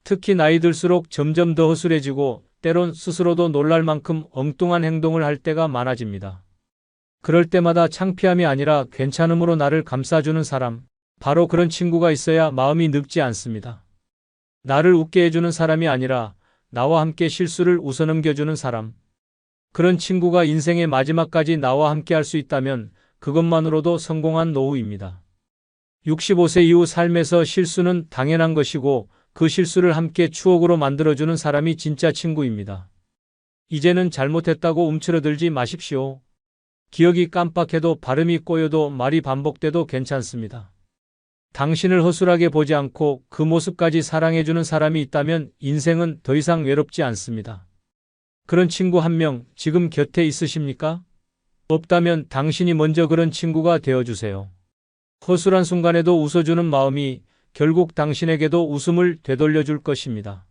특히 나이 들수록 점점 더 허술해지고 때론 스스로도 놀랄 만큼 엉뚱한 행동을 할 때가 많아집니다. 그럴 때마다 창피함이 아니라 괜찮음으로 나를 감싸주는 사람, 바로 그런 친구가 있어야 마음이 늙지 않습니다. 나를 웃게 해주는 사람이 아니라 나와 함께 실수를 웃어넘겨주는 사람. 그런 친구가 인생의 마지막까지 나와 함께 할 수 있다면 그것만으로도 성공한 노후입니다. 65세 이후 삶에서 실수는 당연한 것이고 그 실수를 함께 추억으로 만들어주는 사람이 진짜 친구입니다. 이제는 잘못했다고 움츠러들지 마십시오. 기억이 깜빡해도 발음이 꼬여도 말이 반복돼도 괜찮습니다. 당신을 허술하게 보지 않고 그 모습까지 사랑해주는 사람이 있다면 인생은 더 이상 외롭지 않습니다. 그런 친구 한 명 지금 곁에 있으십니까? 없다면 당신이 먼저 그런 친구가 되어주세요. 허술한 순간에도 웃어주는 마음이 결국 당신에게도 웃음을 되돌려줄 것입니다.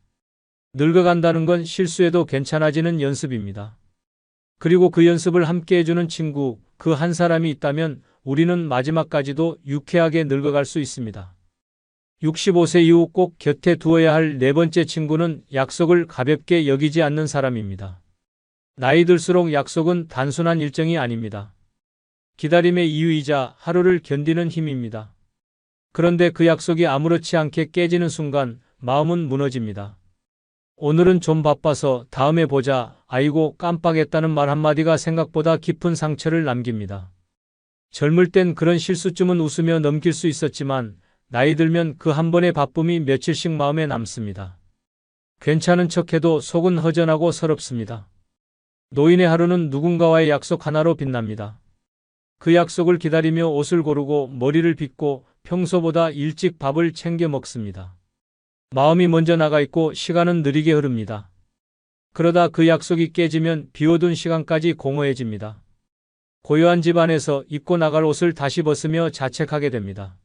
늙어간다는 건 실수해도 괜찮아지는 연습입니다. 그리고 그 연습을 함께 해주는 친구, 그 한 사람이 있다면 우리는 마지막까지도 유쾌하게 늙어갈 수 있습니다. 65세 이후 꼭 곁에 두어야 할 네 번째 친구는 약속을 가볍게 여기지 않는 사람입니다. 나이 들수록 약속은 단순한 일정이 아닙니다. 기다림의 이유이자 하루를 견디는 힘입니다. 그런데 그 약속이 아무렇지 않게 깨지는 순간 마음은 무너집니다. 오늘은 좀 바빠서 다음에 보자. 아이고 깜빡했다는 말 한마디가 생각보다 깊은 상처를 남깁니다. 젊을 땐 그런 실수쯤은 웃으며 넘길 수 있었지만 나이 들면 그 한 번의 바쁨이 며칠씩 마음에 남습니다. 괜찮은 척해도 속은 허전하고 서럽습니다. 노인의 하루는 누군가와의 약속 하나로 빛납니다. 그 약속을 기다리며 옷을 고르고 머리를 빗고 평소보다 일찍 밥을 챙겨 먹습니다. 마음이 먼저 나가 있고 시간은 느리게 흐릅니다. 그러다 그 약속이 깨지면 비워둔 시간까지 공허해집니다. 고요한 집 안에서 입고 나갈 옷을 다시 벗으며 자책하게 됩니다.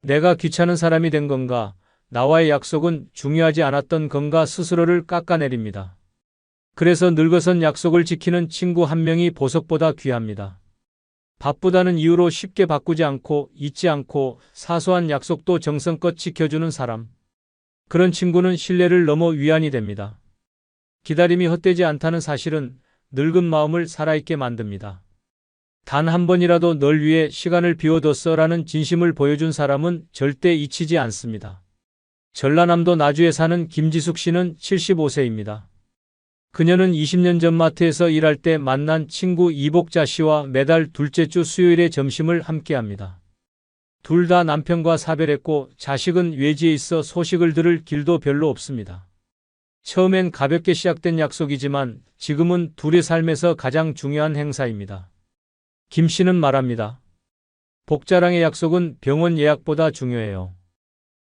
내가 귀찮은 사람이 된 건가? 나와의 약속은 중요하지 않았던 건가? 스스로를 깎아내립니다. 그래서 늙어선 약속을 지키는 친구 한 명이 보석보다 귀합니다. 바쁘다는 이유로 쉽게 바꾸지 않고 잊지 않고 사소한 약속도 정성껏 지켜주는 사람. 그런 친구는 신뢰를 넘어 위안이 됩니다. 기다림이 헛되지 않다는 사실은 늙은 마음을 살아있게 만듭니다. 단 한 번이라도 널 위해 시간을 비워뒀어라는 진심을 보여준 사람은 절대 잊히지 않습니다. 전라남도 나주에 사는 김지숙 씨는 75세입니다. 그녀는 20년 전 마트에서 일할 때 만난 친구 이복자 씨와 매달 둘째 주 수요일에 점심을 함께합니다. 둘 다 남편과 사별했고 자식은 외지에 있어 소식을 들을 길도 별로 없습니다. 처음엔 가볍게 시작된 약속이지만 지금은 둘의 삶에서 가장 중요한 행사입니다. 김 씨는 말합니다. 복자랑의 약속은 병원 예약보다 중요해요.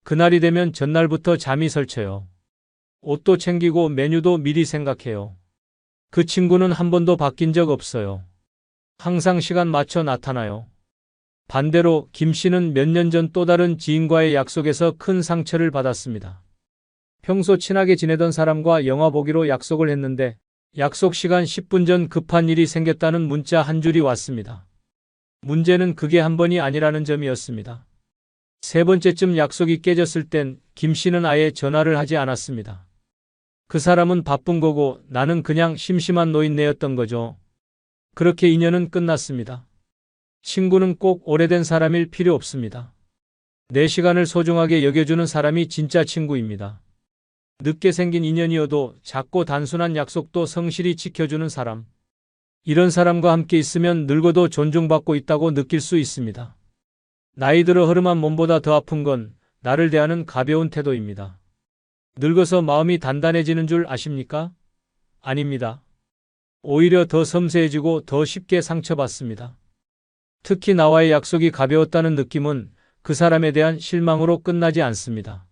그날이 되면 전날부터 잠이 설쳐요. 옷도 챙기고 메뉴도 미리 생각해요. 그 친구는 한 번도 바뀐 적 없어요. 항상 시간 맞춰 나타나요. 반대로 김 씨는 몇 년 전 또 다른 지인과의 약속에서 큰 상처를 받았습니다. 평소 친하게 지내던 사람과 영화 보기로 약속을 했는데 약속 시간 10분 전 급한 일이 생겼다는 문자 한 줄이 왔습니다. 문제는 그게 한 번이 아니라는 점이었습니다. 세 번째쯤 약속이 깨졌을 땐 김 씨는 아예 전화를 하지 않았습니다. 그 사람은 바쁜 거고 나는 그냥 심심한 노인네였던 거죠. 그렇게 인연은 끝났습니다. 친구는 꼭 오래된 사람일 필요 없습니다. 내 시간을 소중하게 여겨주는 사람이 진짜 친구입니다. 늦게 생긴 인연이어도 작고 단순한 약속도 성실히 지켜주는 사람. 이런 사람과 함께 있으면 늙어도 존중받고 있다고 느낄 수 있습니다. 나이 들어 허름한 몸보다 더 아픈 건 나를 대하는 가벼운 태도입니다. 늙어서 마음이 단단해지는 줄 아십니까? 아닙니다. 오히려 더 섬세해지고 더 쉽게 상처받습니다. 특히 나와의 약속이 가벼웠다는 느낌은 그 사람에 대한 실망으로 끝나지 않습니다.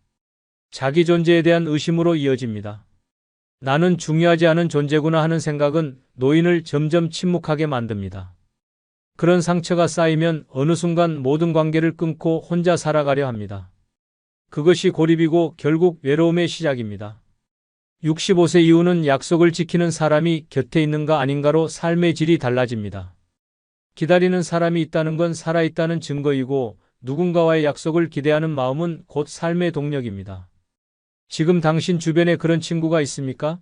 자기 존재에 대한 의심으로 이어집니다. 나는 중요하지 않은 존재구나 하는 생각은 노인을 점점 침묵하게 만듭니다. 그런 상처가 쌓이면 어느 순간 모든 관계를 끊고 혼자 살아가려 합니다. 그것이 고립이고 결국 외로움의 시작입니다. 65세 이후는 약속을 지키는 사람이 곁에 있는가 아닌가로 삶의 질이 달라집니다. 기다리는 사람이 있다는 건 살아있다는 증거이고 누군가와의 약속을 기대하는 마음은 곧 삶의 동력입니다. 지금 당신 주변에 그런 친구가 있습니까?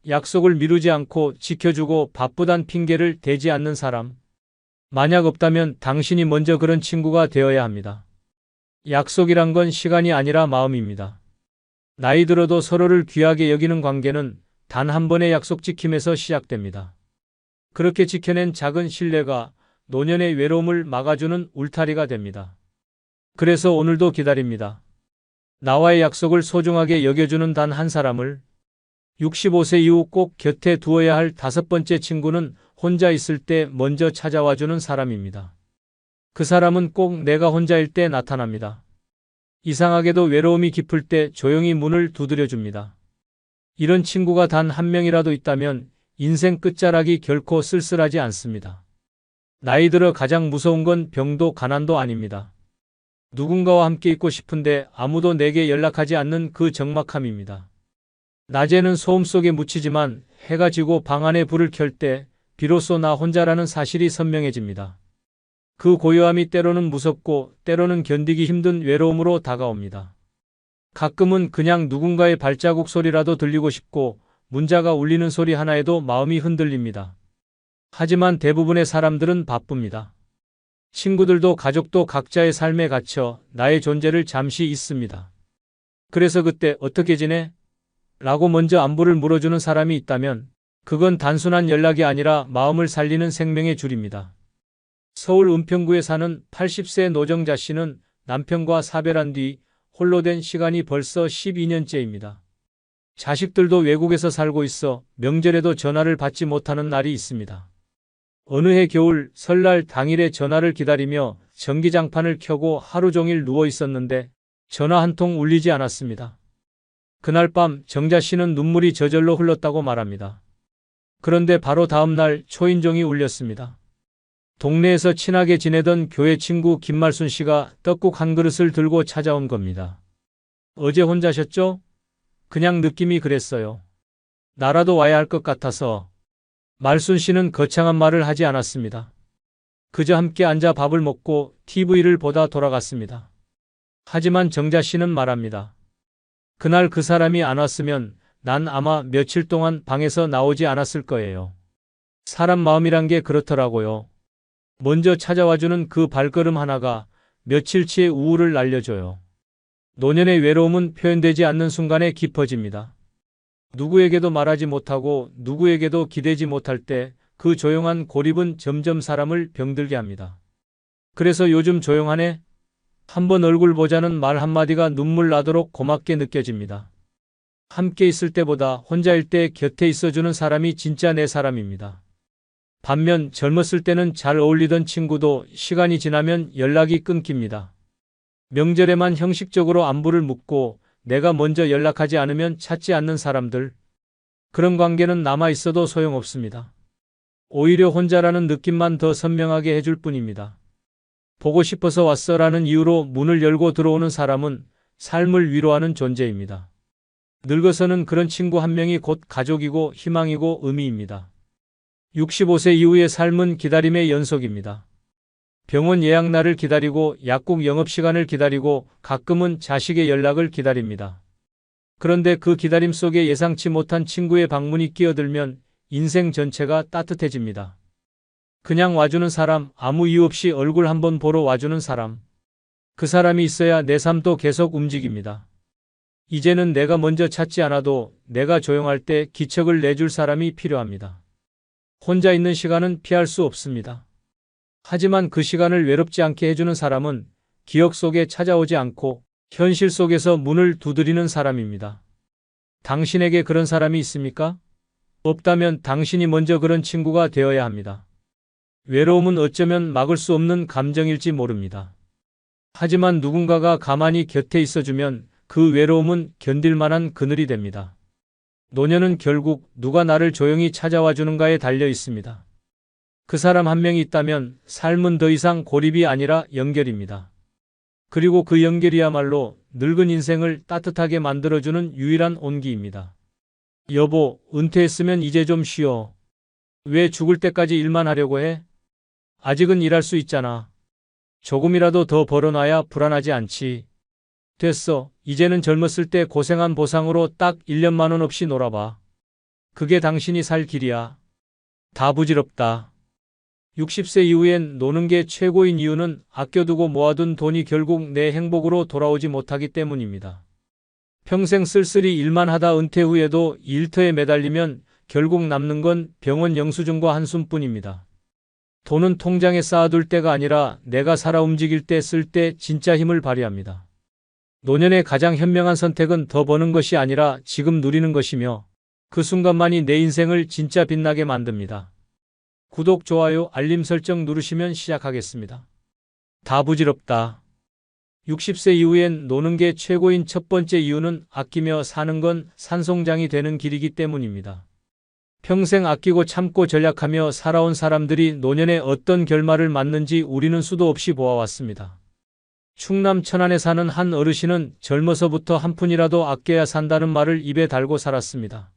약속을 미루지 않고 지켜주고 바쁘단 핑계를 대지 않는 사람. 만약 없다면 당신이 먼저 그런 친구가 되어야 합니다. 약속이란 건 시간이 아니라 마음입니다. 나이 들어도 서로를 귀하게 여기는 관계는 단 한 번의 약속 지킴에서 시작됩니다. 그렇게 지켜낸 작은 신뢰가 노년의 외로움을 막아주는 울타리가 됩니다. 그래서 오늘도 기다립니다. 나와의 약속을 소중하게 여겨주는 단 한 사람을. 65세 이후 꼭 곁에 두어야 할 다섯 번째 친구는 혼자 있을 때 먼저 찾아와주는 사람입니다. 그 사람은 꼭 내가 혼자일 때 나타납니다. 이상하게도 외로움이 깊을 때 조용히 문을 두드려줍니다. 이런 친구가 단 한 명이라도 있다면 인생 끝자락이 결코 쓸쓸하지 않습니다. 나이 들어 가장 무서운 건 병도 가난도 아닙니다. 누군가와 함께 있고 싶은데 아무도 내게 연락하지 않는 그 적막함입니다. 낮에는 소음 속에 묻히지만 해가 지고 방 안에 불을 켤 때 비로소 나 혼자라는 사실이 선명해집니다. 그 고요함이 때로는 무섭고 때로는 견디기 힘든 외로움으로 다가옵니다. 가끔은 그냥 누군가의 발자국 소리라도 들리고 싶고 문자가 울리는 소리 하나에도 마음이 흔들립니다. 하지만 대부분의 사람들은 바쁩니다. 친구들도 가족도 각자의 삶에 갇혀 나의 존재를 잠시 잊습니다. 그래서 그때 어떻게 지내? 라고 먼저 안부를 물어주는 사람이 있다면 그건 단순한 연락이 아니라 마음을 살리는 생명의 줄입니다. 서울 은평구에 사는 80세 노정자 씨는 남편과 사별한 뒤 홀로 된 시간이 벌써 12년째입니다. 자식들도 외국에서 살고 있어 명절에도 전화를 받지 못하는 날이 있습니다. 어느 해 겨울 설날 당일에 전화를 기다리며 전기장판을 켜고 하루 종일 누워 있었는데 전화 한 통 울리지 않았습니다. 그날 밤 정자 씨는 눈물이 저절로 흘렀다고 말합니다. 그런데 바로 다음 날 초인종이 울렸습니다. 동네에서 친하게 지내던 교회 친구 김말순 씨가 떡국 한 그릇을 들고 찾아온 겁니다. 어제 혼자셨죠? 그냥 느낌이 그랬어요. 나라도 와야 할 것 같아서. 말순 씨는 거창한 말을 하지 않았습니다. 그저 함께 앉아 밥을 먹고 TV를 보다 돌아갔습니다. 하지만 정자 씨는 말합니다. 그날 그 사람이 안 왔으면 난 아마 며칠 동안 방에서 나오지 않았을 거예요. 사람 마음이란 게 그렇더라고요. 먼저 찾아와주는 그 발걸음 하나가 며칠치의 우울을 날려줘요. 노년의 외로움은 표현되지 않는 순간에 깊어집니다. 누구에게도 말하지 못하고 누구에게도 기대지 못할 때 그 조용한 고립은 점점 사람을 병들게 합니다. 그래서 요즘 조용하네? 한번 얼굴 보자는 말 한마디가 눈물 나도록 고맙게 느껴집니다. 함께 있을 때보다 혼자일 때 곁에 있어주는 사람이 진짜 내 사람입니다. 반면 젊었을 때는 잘 어울리던 친구도 시간이 지나면 연락이 끊깁니다. 명절에만 형식적으로 안부를 묻고 내가 먼저 연락하지 않으면 찾지 않는 사람들. 그런 관계는 남아있어도 소용없습니다. 오히려 혼자라는 느낌만 더 선명하게 해줄 뿐입니다. 보고 싶어서 왔어라는 이유로 문을 열고 들어오는 사람은 삶을 위로하는 존재입니다. 늙어서는 그런 친구 한 명이 곧 가족이고 희망이고 의미입니다. 65세 이후의 삶은 기다림의 연속입니다. 병원 예약날을 기다리고 약국 영업시간을 기다리고 가끔은 자식의 연락을 기다립니다. 그런데 그 기다림 속에 예상치 못한 친구의 방문이 끼어들면 인생 전체가 따뜻해집니다. 그냥 와주는 사람, 아무 이유 없이 얼굴 한번 보러 와주는 사람. 그 사람이 있어야 내 삶도 계속 움직입니다. 이제는 내가 먼저 찾지 않아도 내가 조용할 때 기척을 내줄 사람이 필요합니다. 혼자 있는 시간은 피할 수 없습니다. 하지만 그 시간을 외롭지 않게 해주는 사람은 기억 속에 찾아오지 않고 현실 속에서 문을 두드리는 사람입니다. 당신에게 그런 사람이 있습니까? 없다면 당신이 먼저 그런 친구가 되어야 합니다. 외로움은 어쩌면 막을 수 없는 감정일지 모릅니다. 하지만 누군가가 가만히 곁에 있어주면 그 외로움은 견딜 만한 그늘이 됩니다. 노년은 결국 누가 나를 조용히 찾아와 주는가에 달려 있습니다. 그 사람 한 명이 있다면 삶은 더 이상 고립이 아니라 연결입니다. 그리고 그 연결이야말로 늙은 인생을 따뜻하게 만들어주는 유일한 온기입니다. 여보, 은퇴했으면 이제 좀 쉬어. 왜 죽을 때까지 일만 하려고 해? 아직은 일할 수 있잖아. 조금이라도 더 벌어놔야 불안하지 않지. 됐어. 이제는 젊었을 때 고생한 보상으로 딱 1년만 원 없이 놀아봐. 그게 당신이 살 길이야. 다 부질없다. 60세 이후엔 노는 게 최고인 이유는 아껴두고 모아둔 돈이 결국 내 행복으로 돌아오지 못하기 때문입니다. 평생 쓸쓸히 일만 하다 은퇴 후에도 일터에 매달리면 결국 남는 건 병원 영수증과 한숨뿐입니다. 돈은 통장에 쌓아둘 때가 아니라 내가 살아 움직일 때 쓸 때 진짜 힘을 발휘합니다. 노년의 가장 현명한 선택은 더 버는 것이 아니라 지금 누리는 것이며 그 순간만이 내 인생을 진짜 빛나게 만듭니다. 구독, 좋아요, 알림 설정 누르시면 시작하겠습니다. 다 부질없다. 60세 이후엔 노는 게 최고인 첫 번째 이유는 아끼며 사는 건 산송장이 되는 길이기 때문입니다. 평생 아끼고 참고 전략하며 살아온 사람들이 노년에 어떤 결말을 맞는지 우리는 수도 없이 보아왔습니다. 충남 천안에 사는 한 어르신은 젊어서부터 한 푼이라도 아껴야 산다는 말을 입에 달고 살았습니다.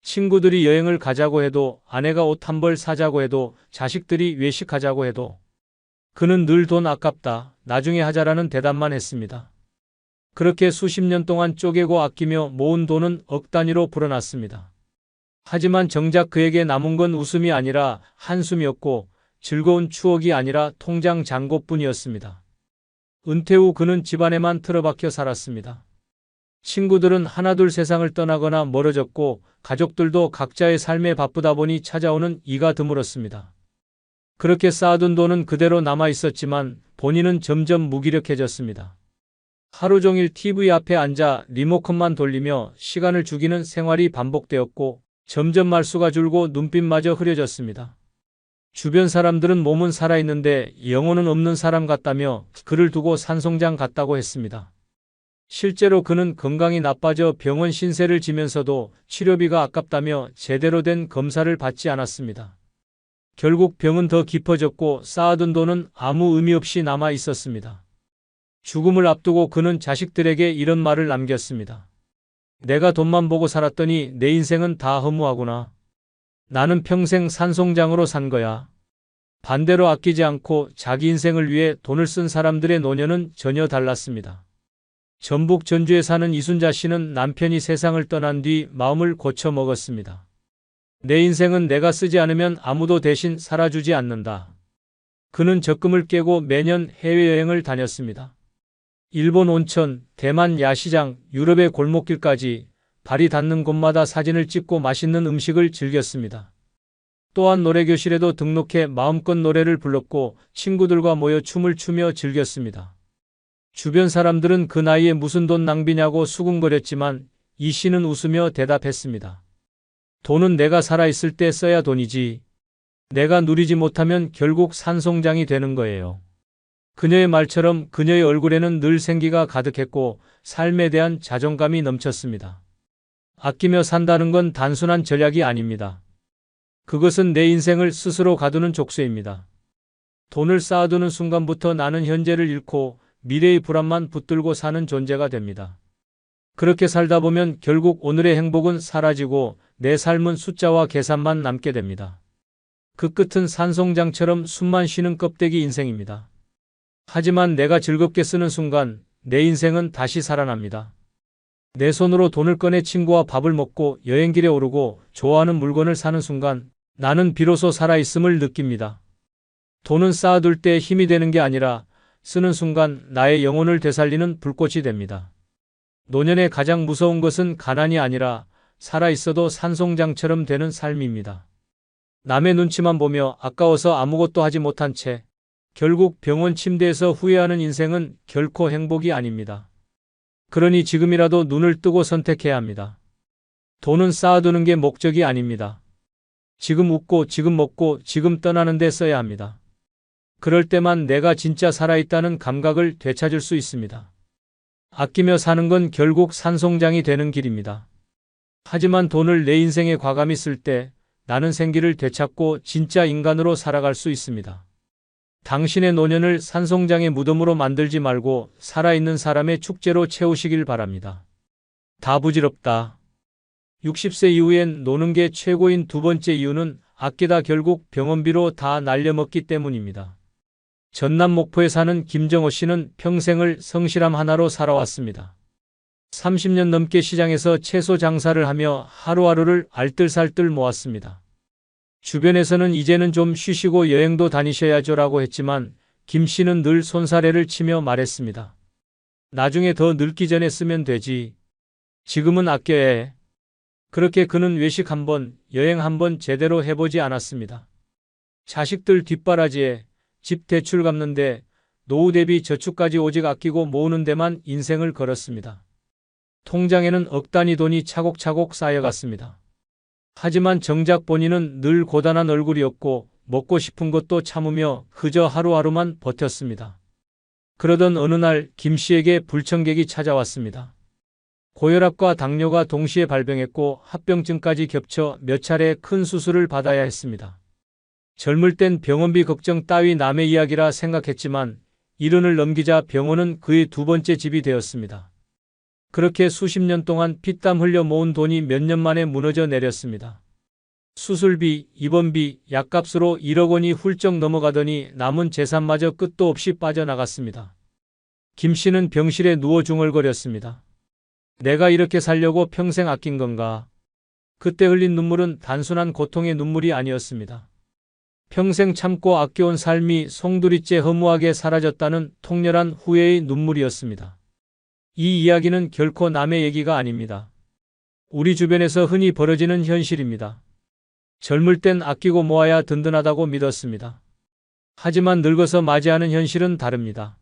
친구들이 여행을 가자고 해도, 아내가 옷 한 벌 사자고 해도, 자식들이 외식하자고 해도 그는 늘 돈 아깝다, 나중에 하자라는 대답만 했습니다. 그렇게 수십 년 동안 쪼개고 아끼며 모은 돈은 억 단위로 불어났습니다. 하지만 정작 그에게 남은 건 웃음이 아니라 한숨이었고 즐거운 추억이 아니라 통장 잔고뿐이었습니다. 은퇴 후 그는 집안에만 틀어박혀 살았습니다. 친구들은 하나둘 세상을 떠나거나 멀어졌고 가족들도 각자의 삶에 바쁘다 보니 찾아오는 이가 드물었습니다. 그렇게 쌓아둔 돈은 그대로 남아 있었지만 본인은 점점 무기력해졌습니다. 하루 종일 TV 앞에 앉아 리모컨만 돌리며 시간을 죽이는 생활이 반복되었고 점점 말수가 줄고 눈빛마저 흐려졌습니다. 주변 사람들은 몸은 살아있는데 영혼은 없는 사람 같다며 그를 두고 산송장 같다고 했습니다. 실제로 그는 건강이 나빠져 병원 신세를 지면서도 치료비가 아깝다며 제대로 된 검사를 받지 않았습니다. 결국 병은 더 깊어졌고 쌓아둔 돈은 아무 의미 없이 남아 있었습니다. 죽음을 앞두고 그는 자식들에게 이런 말을 남겼습니다. 내가 돈만 보고 살았더니 내 인생은 다 허무하구나. 나는 평생 산송장으로 산 거야. 반대로 아끼지 않고 자기 인생을 위해 돈을 쓴 사람들의 노년은 전혀 달랐습니다. 전북 전주에 사는 이순자 씨는 남편이 세상을 떠난 뒤 마음을 고쳐 먹었습니다. 내 인생은 내가 쓰지 않으면 아무도 대신 살아주지 않는다. 그는 적금을 깨고 매년 해외여행을 다녔습니다. 일본 온천, 대만 야시장, 유럽의 골목길까지 발이 닿는 곳마다 사진을 찍고 맛있는 음식을 즐겼습니다. 또한 노래교실에도 등록해 마음껏 노래를 불렀고 친구들과 모여 춤을 추며 즐겼습니다. 주변 사람들은 그 나이에 무슨 돈 낭비냐고 수군거렸지만 이 씨는 웃으며 대답했습니다. 돈은 내가 살아있을 때 써야 돈이지. 내가 누리지 못하면 결국 산송장이 되는 거예요. 그녀의 말처럼 그녀의 얼굴에는 늘 생기가 가득했고 삶에 대한 자존감이 넘쳤습니다. 아끼며 산다는 건 단순한 전략이 아닙니다. 그것은 내 인생을 스스로 가두는 족쇄입니다. 돈을 쌓아두는 순간부터 나는 현재를 잃고 미래의 불안만 붙들고 사는 존재가 됩니다. 그렇게 살다 보면 결국 오늘의 행복은 사라지고 내 삶은 숫자와 계산만 남게 됩니다. 그 끝은 산송장처럼 숨만 쉬는 껍데기 인생입니다. 하지만 내가 즐겁게 쓰는 순간 내 인생은 다시 살아납니다. 내 손으로 돈을 꺼내 친구와 밥을 먹고 여행길에 오르고 좋아하는 물건을 사는 순간 나는 비로소 살아있음을 느낍니다. 돈은 쌓아둘 때 힘이 되는 게 아니라 쓰는 순간 나의 영혼을 되살리는 불꽃이 됩니다. 노년의 가장 무서운 것은 가난이 아니라 살아있어도 산송장처럼 되는 삶입니다. 남의 눈치만 보며 아까워서 아무것도 하지 못한 채 결국 병원 침대에서 후회하는 인생은 결코 행복이 아닙니다. 그러니 지금이라도 눈을 뜨고 선택해야 합니다. 돈은 쌓아두는 게 목적이 아닙니다. 지금 웃고 지금 먹고 지금 떠나는 데 써야 합니다. 그럴 때만 내가 진짜 살아있다는 감각을 되찾을 수 있습니다. 아끼며 사는 건 결국 산송장이 되는 길입니다. 하지만 돈을 내 인생에 과감히 쓸 때 나는 생기를 되찾고 진짜 인간으로 살아갈 수 있습니다. 당신의 노년을 산송장의 무덤으로 만들지 말고 살아있는 사람의 축제로 채우시길 바랍니다. 다 부질없다. 60세 이후엔 노는 게 최고인 두 번째 이유는 아끼다 결국 병원비로 다 날려먹기 때문입니다. 전남 목포에 사는 김정호 씨는 평생을 성실함 하나로 살아왔습니다. 30년 넘게 시장에서 채소 장사를 하며 하루하루를 알뜰살뜰 모았습니다. 주변에서는 이제는 좀 쉬시고 여행도 다니셔야죠라고 했지만 김 씨는 늘 손사래를 치며 말했습니다. 나중에 더 늙기 전에 쓰면 되지. 지금은 아껴야 해. 그렇게 그는 외식 한 번, 여행 한 번 제대로 해보지 않았습니다. 자식들 뒷바라지에 집 대출 갚는데 노후 대비 저축까지 오직 아끼고 모으는 데만 인생을 걸었습니다. 통장에는 억 단위 돈이 차곡차곡 쌓여갔습니다. 하지만 정작 본인은 늘 고단한 얼굴이었고 먹고 싶은 것도 참으며 그저 하루하루만 버텼습니다. 그러던 어느 날 김 씨에게 불청객이 찾아왔습니다. 고혈압과 당뇨가 동시에 발병했고 합병증까지 겹쳐 몇 차례 큰 수술을 받아야 했습니다. 젊을 땐 병원비 걱정 따위 남의 이야기라 생각했지만 70을 넘기자 병원은 그의 두 번째 집이 되었습니다. 그렇게 수십 년 동안 피땀 흘려 모은 돈이 몇 년 만에 무너져 내렸습니다. 수술비, 입원비, 약값으로 1억 원이 훌쩍 넘어가더니 남은 재산마저 끝도 없이 빠져나갔습니다. 김 씨는 병실에 누워 중얼거렸습니다. 내가 이렇게 살려고 평생 아낀 건가? 그때 흘린 눈물은 단순한 고통의 눈물이 아니었습니다. 평생 참고 아껴온 삶이 송두리째 허무하게 사라졌다는 통렬한 후회의 눈물이었습니다. 이 이야기는 결코 남의 얘기가 아닙니다. 우리 주변에서 흔히 벌어지는 현실입니다. 젊을 땐 아끼고 모아야 든든하다고 믿었습니다. 하지만 늙어서 맞이하는 현실은 다릅니다.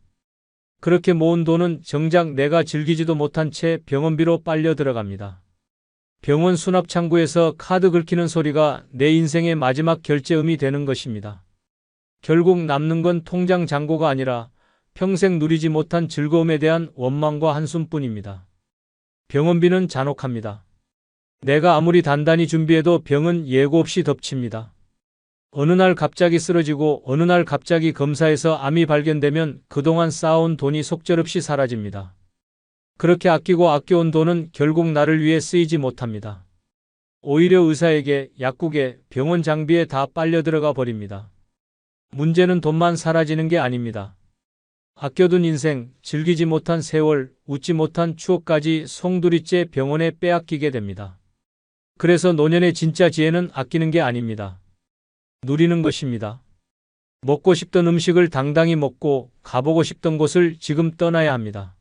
그렇게 모은 돈은 정작 내가 즐기지도 못한 채 병원비로 빨려 들어갑니다. 병원 수납창구에서 카드 긁히는 소리가 내 인생의 마지막 결제음이 되는 것입니다. 결국 남는 건 통장 잔고가 아니라 평생 누리지 못한 즐거움에 대한 원망과 한숨뿐입니다. 병원비는 잔혹합니다. 내가 아무리 단단히 준비해도 병은 예고 없이 덮칩니다. 어느 날 갑자기 쓰러지고 어느 날 갑자기 검사에서 암이 발견되면 그동안 쌓아온 돈이 속절없이 사라집니다. 그렇게 아끼고 아껴온 돈은 결국 나를 위해 쓰이지 못합니다. 오히려 의사에게, 약국에, 병원 장비에 다 빨려 들어가 버립니다. 문제는 돈만 사라지는 게 아닙니다. 아껴둔 인생, 즐기지 못한 세월, 웃지 못한 추억까지 송두리째 병원에 빼앗기게 됩니다. 그래서 노년의 진짜 지혜는 아끼는 게 아닙니다. 누리는 것입니다. 먹고 싶던 음식을 당당히 먹고 가보고 싶던 곳을 지금 떠나야 합니다.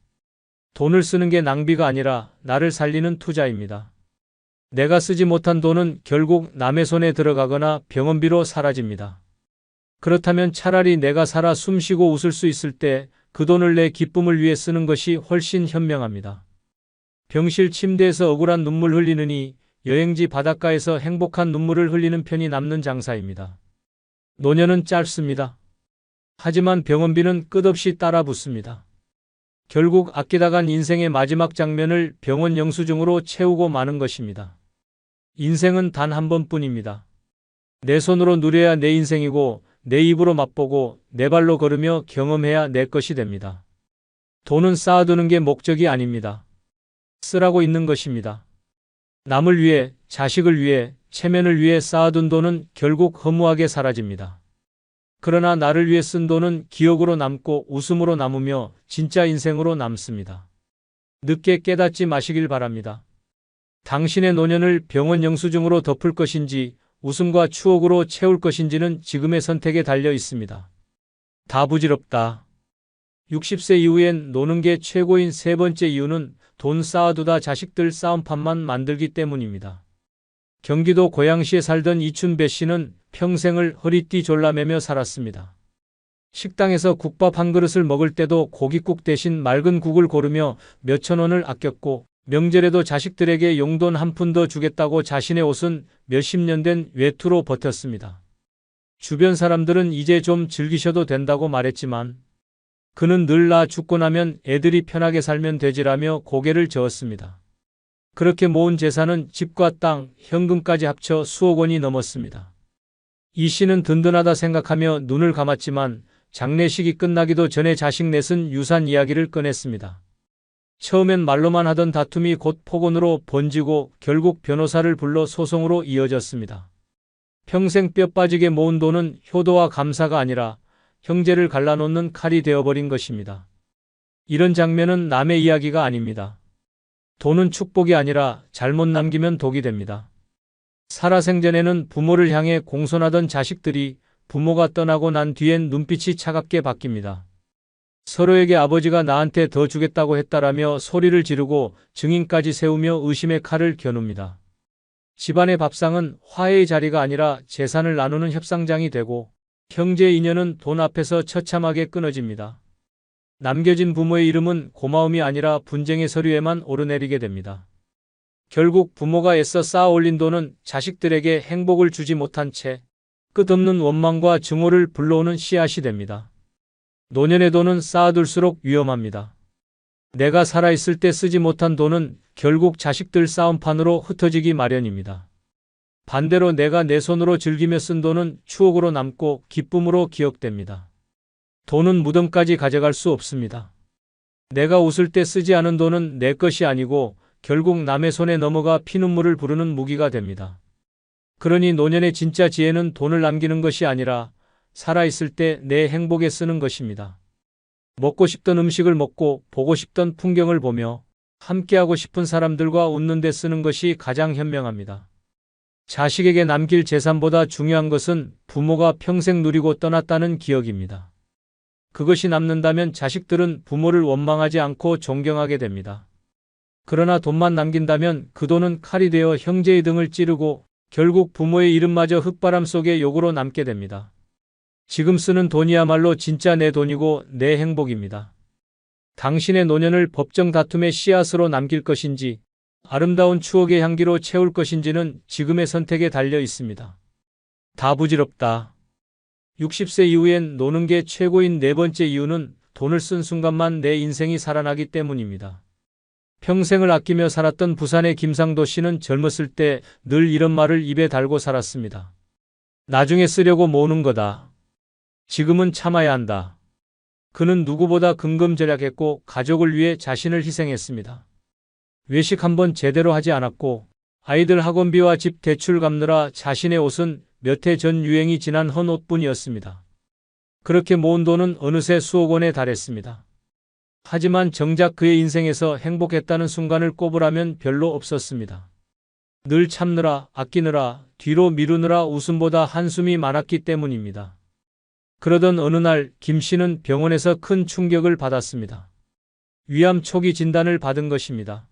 돈을 쓰는 게 낭비가 아니라 나를 살리는 투자입니다. 내가 쓰지 못한 돈은 결국 남의 손에 들어가거나 병원비로 사라집니다. 그렇다면 차라리 내가 살아 숨쉬고 웃을 수 있을 때 그 돈을 내 기쁨을 위해 쓰는 것이 훨씬 현명합니다. 병실 침대에서 억울한 눈물 흘리느니 여행지 바닷가에서 행복한 눈물을 흘리는 편이 남는 장사입니다. 노년은 짧습니다. 하지만 병원비는 끝없이 따라붙습니다. 결국 아끼다 간 인생의 마지막 장면을 병원 영수증으로 채우고 마는 것입니다. 인생은 단 한 번뿐입니다. 내 손으로 누려야 내 인생이고 내 입으로 맛보고 내 발로 걸으며 경험해야 내 것이 됩니다. 돈은 쌓아두는 게 목적이 아닙니다. 쓰라고 있는 것입니다. 남을 위해, 자식을 위해, 체면을 위해 쌓아둔 돈은 결국 허무하게 사라집니다. 그러나 나를 위해 쓴 돈은 기억으로 남고 웃음으로 남으며 진짜 인생으로 남습니다. 늦게 깨닫지 마시길 바랍니다. 당신의 노년을 병원 영수증으로 덮을 것인지 웃음과 추억으로 채울 것인지는 지금의 선택에 달려 있습니다. 다 부질없다. 60세 이후엔 노는 게 최고인 세 번째 이유는 돈 쌓아두다 자식들 싸움판만 만들기 때문입니다. 경기도 고양시에 살던 이춘배 씨는 평생을 허리띠 졸라매며 살았습니다. 식당에서 국밥 한 그릇을 먹을 때도 고깃국 대신 맑은 국을 고르며 몇천 원을 아꼈고 명절에도 자식들에게 용돈 한 푼 더 주겠다고 자신의 옷은 몇십 년 된 외투로 버텼습니다. 주변 사람들은 이제 좀 즐기셔도 된다고 말했지만 그는 늘 나 죽고 나면 애들이 편하게 살면 되지라며 고개를 저었습니다. 그렇게 모은 재산은 집과 땅, 현금까지 합쳐 수억 원이 넘었습니다. 이 씨는 든든하다 생각하며 눈을 감았지만 장례식이 끝나기도 전에 자식 넷은 유산 이야기를 꺼냈습니다. 처음엔 말로만 하던 다툼이 곧 폭언으로 번지고 결국 변호사를 불러 소송으로 이어졌습니다. 평생 뼈 빠지게 모은 돈은 효도와 감사가 아니라 형제를 갈라놓는 칼이 되어버린 것입니다. 이런 장면은 남의 이야기가 아닙니다. 돈은 축복이 아니라 잘못 남기면 독이 됩니다. 살아생전에는 부모를 향해 공손하던 자식들이 부모가 떠나고 난 뒤엔 눈빛이 차갑게 바뀝니다. 서로에게 아버지가 나한테 더 주겠다고 했다라며 소리를 지르고 증인까지 세우며 의심의 칼을 겨눕니다. 집안의 밥상은 화해의 자리가 아니라 재산을 나누는 협상장이 되고 형제 인연은 돈 앞에서 처참하게 끊어집니다. 남겨진 부모의 이름은 고마움이 아니라 분쟁의 서류에만 오르내리게 됩니다. 결국 부모가 애써 쌓아 올린 돈은 자식들에게 행복을 주지 못한 채 끝없는 원망과 증오를 불러오는 씨앗이 됩니다. 노년의 돈은 쌓아둘수록 위험합니다. 내가 살아있을 때 쓰지 못한 돈은 결국 자식들 싸움판으로 흩어지기 마련입니다. 반대로 내가 내 손으로 즐기며 쓴 돈은 추억으로 남고 기쁨으로 기억됩니다. 돈은 무덤까지 가져갈 수 없습니다. 내가 웃을 때 쓰지 않은 돈은 내 것이 아니고 결국 남의 손에 넘어가 피눈물을 부르는 무기가 됩니다. 그러니 노년의 진짜 지혜는 돈을 남기는 것이 아니라 살아있을 때 내 행복에 쓰는 것입니다. 먹고 싶던 음식을 먹고 보고 싶던 풍경을 보며 함께하고 싶은 사람들과 웃는 데 쓰는 것이 가장 현명합니다. 자식에게 남길 재산보다 중요한 것은 부모가 평생 누리고 떠났다는 기억입니다. 그것이 남는다면 자식들은 부모를 원망하지 않고 존경하게 됩니다. 그러나 돈만 남긴다면 그 돈은 칼이 되어 형제의 등을 찌르고 결국 부모의 이름마저 흙바람 속에 욕으로 남게 됩니다. 지금 쓰는 돈이야말로 진짜 내 돈이고 내 행복입니다. 당신의 노년을 법정 다툼의 씨앗으로 남길 것인지 아름다운 추억의 향기로 채울 것인지는 지금의 선택에 달려 있습니다. 다 부질없다. 60세 이후엔 노는 게 최고인 네 번째 이유는 돈을 쓴 순간만 내 인생이 살아나기 때문입니다. 평생을 아끼며 살았던 부산의 김상도 씨는 젊었을 때 늘 이런 말을 입에 달고 살았습니다. 나중에 쓰려고 모으는 거다. 지금은 참아야 한다. 그는 누구보다 근검절약했고 가족을 위해 자신을 희생했습니다. 외식 한번 제대로 하지 않았고 아이들 학원비와 집 대출 갚느라 자신의 옷은 몇 해 전 유행이 지난 헌 옷뿐이었습니다. 그렇게 모은 돈은 어느새 수억 원에 달했습니다. 하지만 정작 그의 인생에서 행복했다는 순간을 꼽으라면 별로 없었습니다. 늘 참느라, 아끼느라, 뒤로 미루느라 웃음보다 한숨이 많았기 때문입니다. 그러던 어느 날 김 씨는 병원에서 큰 충격을 받았습니다. 위암 초기 진단을 받은 것입니다.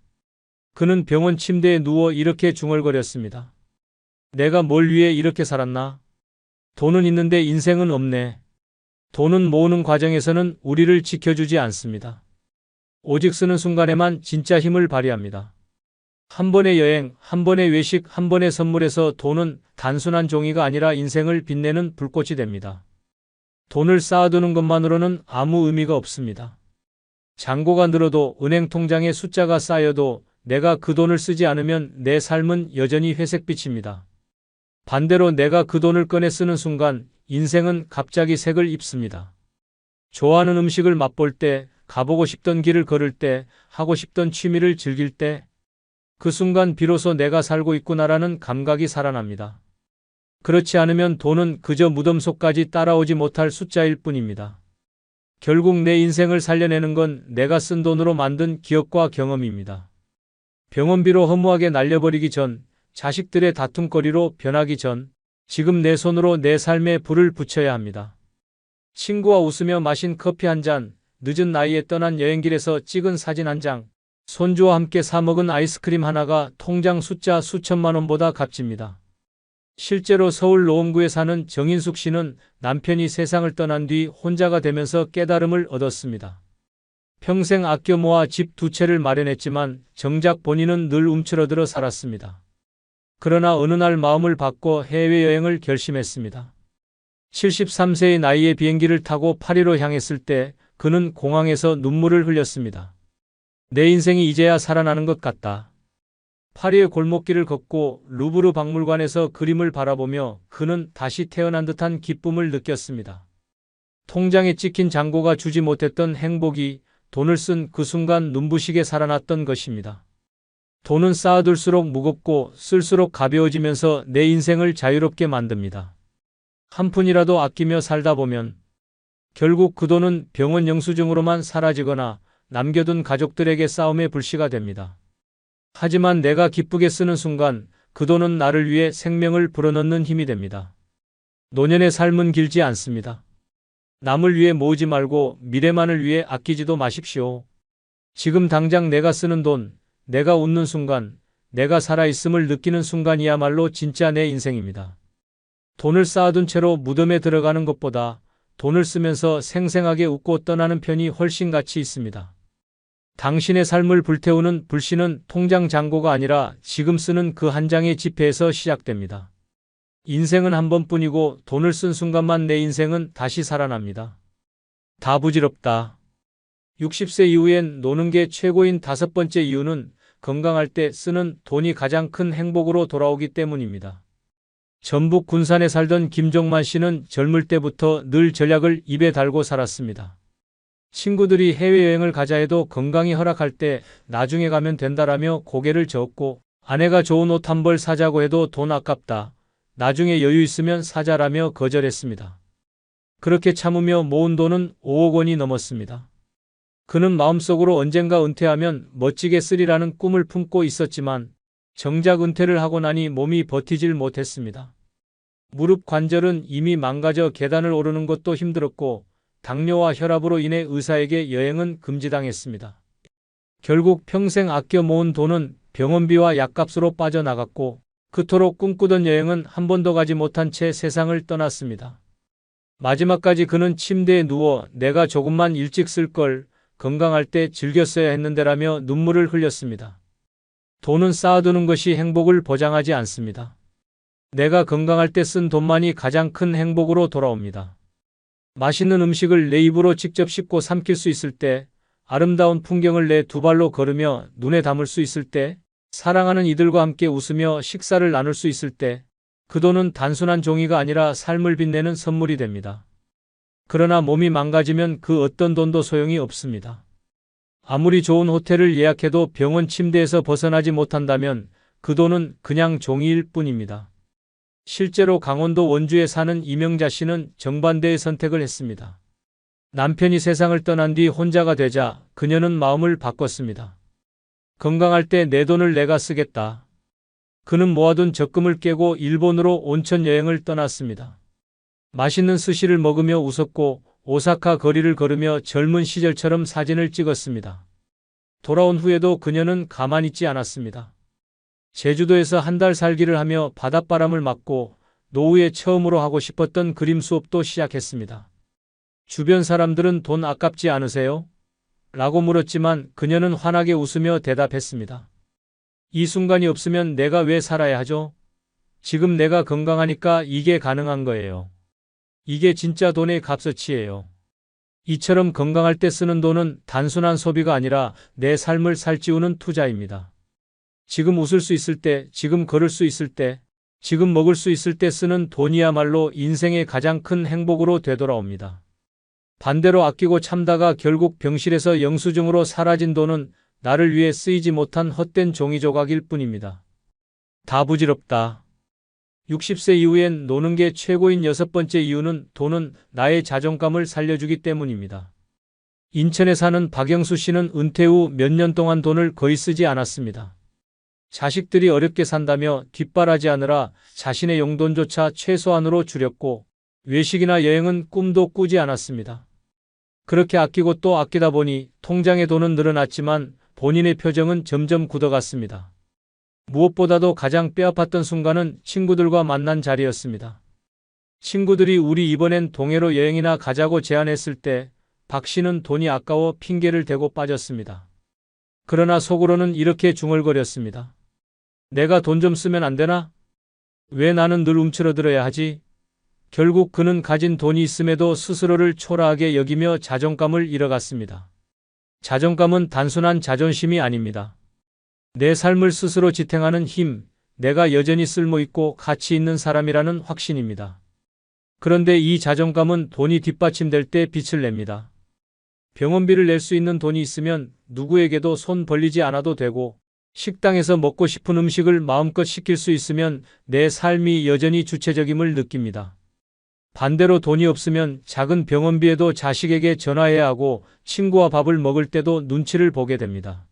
그는 병원 침대에 누워 이렇게 중얼거렸습니다. 내가 뭘 위해 이렇게 살았나? 돈은 있는데 인생은 없네. 돈은 모으는 과정에서는 우리를 지켜주지 않습니다. 오직 쓰는 순간에만 진짜 힘을 발휘합니다. 한 번의 여행, 한 번의 외식, 한 번의 선물에서 돈은 단순한 종이가 아니라 인생을 빛내는 불꽃이 됩니다. 돈을 쌓아두는 것만으로는 아무 의미가 없습니다. 잔고가 늘어도 은행 통장에 숫자가 쌓여도 내가 그 돈을 쓰지 않으면 내 삶은 여전히 회색빛입니다. 반대로 내가 그 돈을 꺼내 쓰는 순간 인생은 갑자기 색을 입습니다. 좋아하는 음식을 맛볼 때, 가보고 싶던 길을 걸을 때, 하고 싶던 취미를 즐길 때, 그 순간 비로소 내가 살고 있구나라는 감각이 살아납니다. 그렇지 않으면 돈은 그저 무덤 속까지 따라오지 못할 숫자일 뿐입니다. 결국 내 인생을 살려내는 건 내가 쓴 돈으로 만든 기억과 경험입니다. 병원비로 허무하게 날려버리기 전, 자식들의 다툼거리로 변하기 전, 지금 내 손으로 내 삶에 불을 붙여야 합니다. 친구와 웃으며 마신 커피 한 잔, 늦은 나이에 떠난 여행길에서 찍은 사진 한 장, 손주와 함께 사 먹은 아이스크림 하나가 통장 숫자 수천만 원보다 값집니다. 실제로 서울 노원구에 사는 정인숙 씨는 남편이 세상을 떠난 뒤 혼자가 되면서 깨달음을 얻었습니다. 평생 아껴 모아 집 두 채를 마련했지만 정작 본인은 늘 움츠러들어 살았습니다. 그러나 어느 날 마음을 바꿔 해외여행을 결심했습니다. 73세의 나이에 비행기를 타고 파리로 향했을 때 그는 공항에서 눈물을 흘렸습니다. 내 인생이 이제야 살아나는 것 같다. 파리의 골목길을 걷고 루브르 박물관에서 그림을 바라보며 그는 다시 태어난 듯한 기쁨을 느꼈습니다. 통장에 찍힌 잔고가 주지 못했던 행복이 돈을 쓴 그 순간 눈부시게 살아났던 것입니다. 돈은 쌓아둘수록 무겁고 쓸수록 가벼워지면서 내 인생을 자유롭게 만듭니다. 한 푼이라도 아끼며 살다 보면 결국 그 돈은 병원 영수증으로만 사라지거나 남겨둔 가족들에게 싸움의 불씨가 됩니다. 하지만 내가 기쁘게 쓰는 순간 그 돈은 나를 위해 생명을 불어넣는 힘이 됩니다. 노년의 삶은 길지 않습니다. 남을 위해 모으지 말고 미래만을 위해 아끼지도 마십시오. 지금 당장 내가 쓰는 돈, 내가 웃는 순간, 내가 살아있음을 느끼는 순간이야말로 진짜 내 인생입니다. 돈을 쌓아둔 채로 무덤에 들어가는 것보다 돈을 쓰면서 생생하게 웃고 떠나는 편이 훨씬 가치 있습니다. 당신의 삶을 불태우는 불씨는 통장 잔고가 아니라 지금 쓰는 그 한 장의 지폐에서 시작됩니다. 인생은 한 번뿐이고 돈을 쓴 순간만 내 인생은 다시 살아납니다. 다 부질없다. 60세 이후엔 노는 게 최고인 다섯 번째 이유는 건강할 때 쓰는 돈이 가장 큰 행복으로 돌아오기 때문입니다. 전북 군산에 살던 김종만 씨는 젊을 때부터 늘 전략을 입에 달고 살았습니다. 친구들이 해외여행을 가자 해도 건강이 허락할 때 나중에 가면 된다라며 고개를 저었고 아내가 좋은 옷 한 벌 사자고 해도 돈 아깝다. 나중에 여유 있으면 사자라며 거절했습니다. 그렇게 참으며 모은 돈은 5억 원이 넘었습니다. 그는 마음속으로 언젠가 은퇴하면 멋지게 쓰리라는 꿈을 품고 있었지만 정작 은퇴를 하고 나니 몸이 버티질 못했습니다. 무릎 관절은 이미 망가져 계단을 오르는 것도 힘들었고 당뇨와 혈압으로 인해 의사에게 여행은 금지당했습니다. 결국 평생 아껴 모은 돈은 병원비와 약값으로 빠져나갔고 그토록 꿈꾸던 여행은 한 번도 가지 못한 채 세상을 떠났습니다. 마지막까지 그는 침대에 누워 내가 조금만 일찍 쓸 걸, 건강할 때 즐겼어야 했는데라며 눈물을 흘렸습니다. 돈은 쌓아두는 것이 행복을 보장하지 않습니다. 내가 건강할 때 쓴 돈만이 가장 큰 행복으로 돌아옵니다. 맛있는 음식을 내 입으로 직접 씹고 삼킬 수 있을 때, 아름다운 풍경을 내 두 발로 걸으며 눈에 담을 수 있을 때, 사랑하는 이들과 함께 웃으며 식사를 나눌 수 있을 때, 그 돈은 단순한 종이가 아니라 삶을 빛내는 선물이 됩니다. 그러나 몸이 망가지면 그 어떤 돈도 소용이 없습니다. 아무리 좋은 호텔을 예약해도 병원 침대에서 벗어나지 못한다면 그 돈은 그냥 종이일 뿐입니다. 실제로 강원도 원주에 사는 이명자 씨는 정반대의 선택을 했습니다. 남편이 세상을 떠난 뒤 혼자가 되자 그녀는 마음을 바꿨습니다. 건강할 때 내 돈을 내가 쓰겠다. 그는 모아둔 적금을 깨고 일본으로 온천 여행을 떠났습니다. 맛있는 스시를 먹으며 웃었고 오사카 거리를 걸으며 젊은 시절처럼 사진을 찍었습니다. 돌아온 후에도 그녀는 가만히 있지 않았습니다. 제주도에서 한 달 살기를 하며 바닷바람을 맞고 노후에 처음으로 하고 싶었던 그림 수업도 시작했습니다. 주변 사람들은 돈 아깝지 않으세요? 라고 물었지만 그녀는 환하게 웃으며 대답했습니다. 이 순간이 없으면 내가 왜 살아야 하죠? 지금 내가 건강하니까 이게 가능한 거예요. 이게 진짜 돈의 값어치예요. 이처럼 건강할 때 쓰는 돈은 단순한 소비가 아니라 내 삶을 살찌우는 투자입니다. 지금 웃을 수 있을 때, 지금 걸을 수 있을 때, 지금 먹을 수 있을 때 쓰는 돈이야말로 인생의 가장 큰 행복으로 되돌아옵니다. 반대로 아끼고 참다가 결국 병실에서 영수증으로 사라진 돈은 나를 위해 쓰이지 못한 헛된 종이 조각일 뿐입니다. 다 부질없다. 60세 이후엔 노는 게 최고인 6번째 이유는 돈은 나의 자존감을 살려주기 때문입니다. 인천에 사는 박영수 씨는 은퇴 후 몇 년 동안 돈을 거의 쓰지 않았습니다. 자식들이 어렵게 산다며 뒷바라지하느라 자신의 용돈조차 최소한으로 줄였고 외식이나 여행은 꿈도 꾸지 않았습니다. 그렇게 아끼고 또 아끼다 보니 통장의 돈은 늘어났지만 본인의 표정은 점점 굳어갔습니다. 무엇보다도 가장 뼈아팠던 순간은 친구들과 만난 자리였습니다. 친구들이 우리 이번엔 동해로 여행이나 가자고 제안했을 때 박 씨는 돈이 아까워 핑계를 대고 빠졌습니다. 그러나 속으로는 이렇게 중얼거렸습니다. 내가 돈 좀 쓰면 안 되나? 왜 나는 늘 움츠러들어야 하지? 결국 그는 가진 돈이 있음에도 스스로를 초라하게 여기며 자존감을 잃어갔습니다. 자존감은 단순한 자존심이 아닙니다. 내 삶을 스스로 지탱하는 힘, 내가 여전히 쓸모있고 가치 있는 사람이라는 확신입니다. 그런데 이 자존감은 돈이 뒷받침될 때 빛을 냅니다. 병원비를 낼 수 있는 돈이 있으면 누구에게도 손 벌리지 않아도 되고 식당에서 먹고 싶은 음식을 마음껏 시킬 수 있으면 내 삶이 여전히 주체적임을 느낍니다. 반대로 돈이 없으면 작은 병원비에도 자식에게 전화해야 하고 친구와 밥을 먹을 때도 눈치를 보게 됩니다.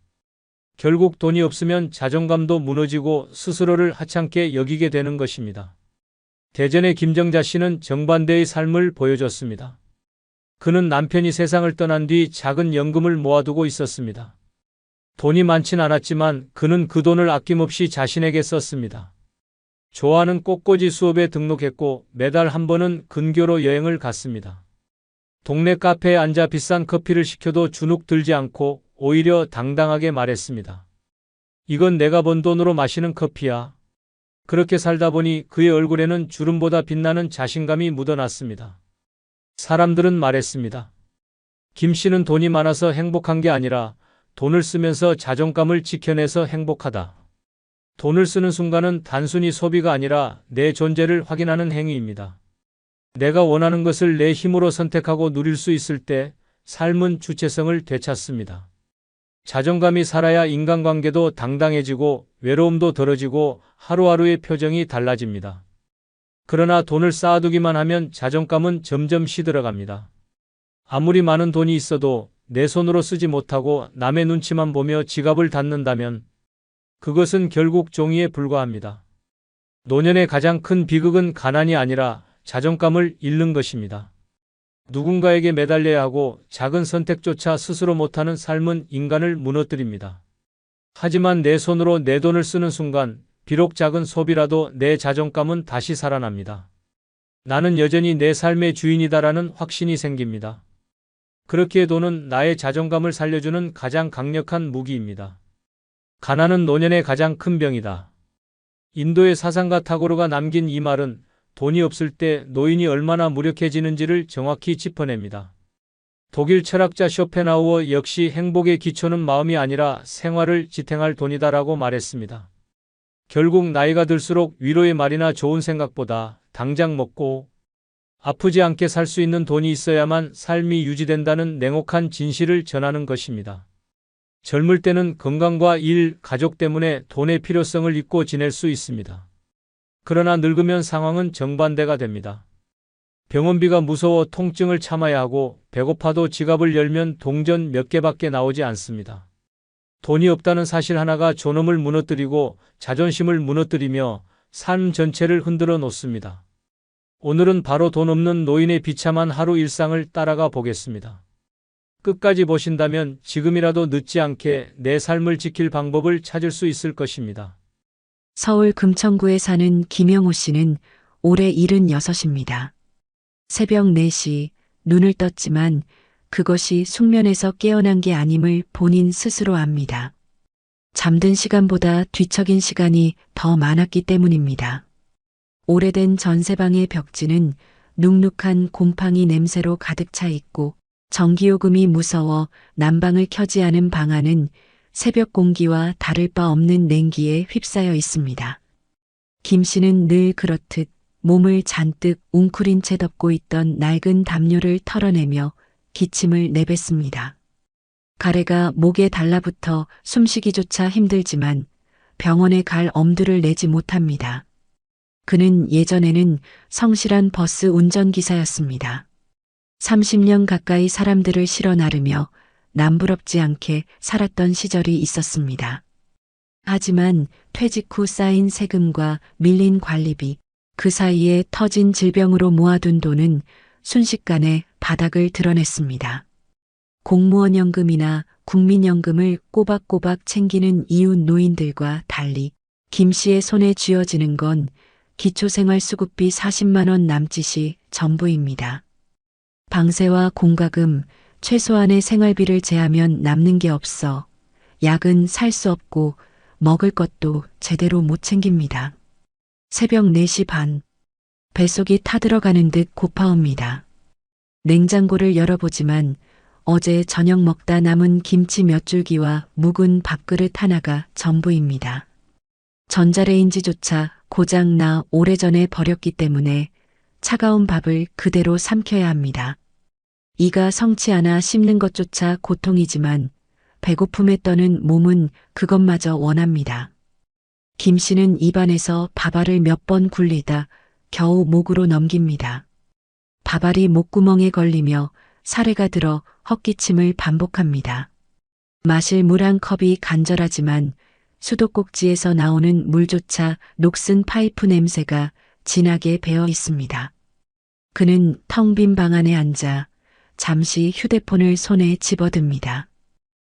결국 돈이 없으면 자존감도 무너지고 스스로를 하찮게 여기게 되는 것입니다. 대전의 김정자 씨는 정반대의 삶을 보여줬습니다. 그는 남편이 세상을 떠난 뒤 작은 연금을 모아두고 있었습니다. 돈이 많진 않았지만 그는 그 돈을 아낌없이 자신에게 썼습니다. 좋아하는 꽃꽂이 수업에 등록했고 매달 한 번은 근교로 여행을 갔습니다. 동네 카페에 앉아 비싼 커피를 시켜도 주눅 들지 않고 오히려 당당하게 말했습니다. 이건 내가 번 돈으로 마시는 커피야. 그렇게 살다 보니 그의 얼굴에는 주름보다 빛나는 자신감이 묻어났습니다. 사람들은 말했습니다. 김 씨는 돈이 많아서 행복한 게 아니라 돈을 쓰면서 자존감을 지켜내서 행복하다. 돈을 쓰는 순간은 단순히 소비가 아니라 내 존재를 확인하는 행위입니다. 내가 원하는 것을 내 힘으로 선택하고 누릴 수 있을 때 삶은 주체성을 되찾습니다. 자존감이 살아야 인간관계도 당당해지고 외로움도 덜어지고 하루하루의 표정이 달라집니다. 그러나 돈을 쌓아두기만 하면 자존감은 점점 시들어갑니다. 아무리 많은 돈이 있어도 내 손으로 쓰지 못하고 남의 눈치만 보며 지갑을 닫는다면 그것은 결국 종이에 불과합니다. 노년의 가장 큰 비극은 가난이 아니라 자존감을 잃는 것입니다. 누군가에게 매달려야 하고 작은 선택조차 스스로 못하는 삶은 인간을 무너뜨립니다. 하지만 내 손으로 내 돈을 쓰는 순간 비록 작은 소비라도 내 자존감은 다시 살아납니다. 나는 여전히 내 삶의 주인이다라는 확신이 생깁니다. 그렇기에 돈은 나의 자존감을 살려주는 가장 강력한 무기입니다. 가난은 노년의 가장 큰 병이다. 인도의 사상가 타고르가 남긴 이 말은 돈이 없을 때 노인이 얼마나 무력해지는지를 정확히 짚어냅니다. 독일 철학자 쇼펜하우어 역시 행복의 기초는 마음이 아니라 생활을 지탱할 돈이다라고 말했습니다. 결국 나이가 들수록 위로의 말이나 좋은 생각보다 당장 먹고 아프지 않게 살 수 있는 돈이 있어야만 삶이 유지된다는 냉혹한 진실을 전하는 것입니다. 젊을 때는 건강과 일, 가족 때문에 돈의 필요성을 잊고 지낼 수 있습니다. 그러나 늙으면 상황은 정반대가 됩니다. 병원비가 무서워 통증을 참아야 하고 배고파도 지갑을 열면 동전 몇 개밖에 나오지 않습니다. 돈이 없다는 사실 하나가 존엄을 무너뜨리고 자존심을 무너뜨리며 삶 전체를 흔들어 놓습니다. 오늘은 바로 돈 없는 노인의 비참한 하루 일상을 따라가 보겠습니다. 끝까지 보신다면 지금이라도 늦지 않게 내 삶을 지킬 방법을 찾을 수 있을 것입니다. 서울 금천구에 사는 김영호 씨는 올해 76입니다. 새벽 4시 눈을 떴지만 그것이 숙면에서 깨어난 게 아님을 본인 스스로 압니다. 잠든 시간보다 뒤척인 시간이 더 많았기 때문입니다. 오래된 전세방의 벽지는 눅눅한 곰팡이 냄새로 가득 차 있고 전기요금이 무서워 난방을 켜지 않은 방 안은 새벽 공기와 다를 바 없는 냉기에 휩싸여 있습니다. 김 씨는 늘 그렇듯 몸을 잔뜩 웅크린 채 덮고 있던 낡은 담요를 털어내며 기침을 내뱉습니다. 가래가 목에 달라붙어 숨쉬기조차 힘들지만 병원에 갈 엄두를 내지 못합니다. 그는 예전에는 성실한 버스 운전기사였습니다. 30년 가까이 사람들을 실어 나르며 남부럽지 않게 살았던 시절이 있었습니다. 하지만 퇴직 후 쌓인 세금과 밀린 관리비, 그 사이에 터진 질병으로 모아둔 돈은 순식간에 바닥을 드러냈습니다. 공무원 연금이나 국민연금을 꼬박꼬박 챙기는 이웃 노인들과 달리 김 씨의 손에 쥐어지는 건 기초생활수급비 40만 원 남짓이 전부입니다. 방세와 공과금, 최소한의 생활비를 제하면 남는 게 없어 약은 살 수 없고 먹을 것도 제대로 못 챙깁니다. 새벽 4시 반, 뱃속이 타들어가는 듯 고파옵니다. 냉장고를 열어보지만 어제 저녁 먹다 남은 김치 몇 줄기와 묵은 밥그릇 하나가 전부입니다. 전자레인지조차 고장나 오래전에 버렸기 때문에 차가운 밥을 그대로 삼켜야 합니다. 이가 성치 않아 씹는 것조차 고통이지만 배고픔에 떠는 몸은 그것마저 원합니다. 김 씨는 입안에서 밥알을 몇 번 굴리다 겨우 목으로 넘깁니다. 밥알이 목구멍에 걸리며 사례가 들어 헛기침을 반복합니다. 마실 물 한 컵이 간절하지만 수도꼭지에서 나오는 물조차 녹슨 파이프 냄새가 진하게 배어 있습니다. 그는 텅 빈 방 안에 앉아 잠시 휴대폰을 손에 집어듭니다.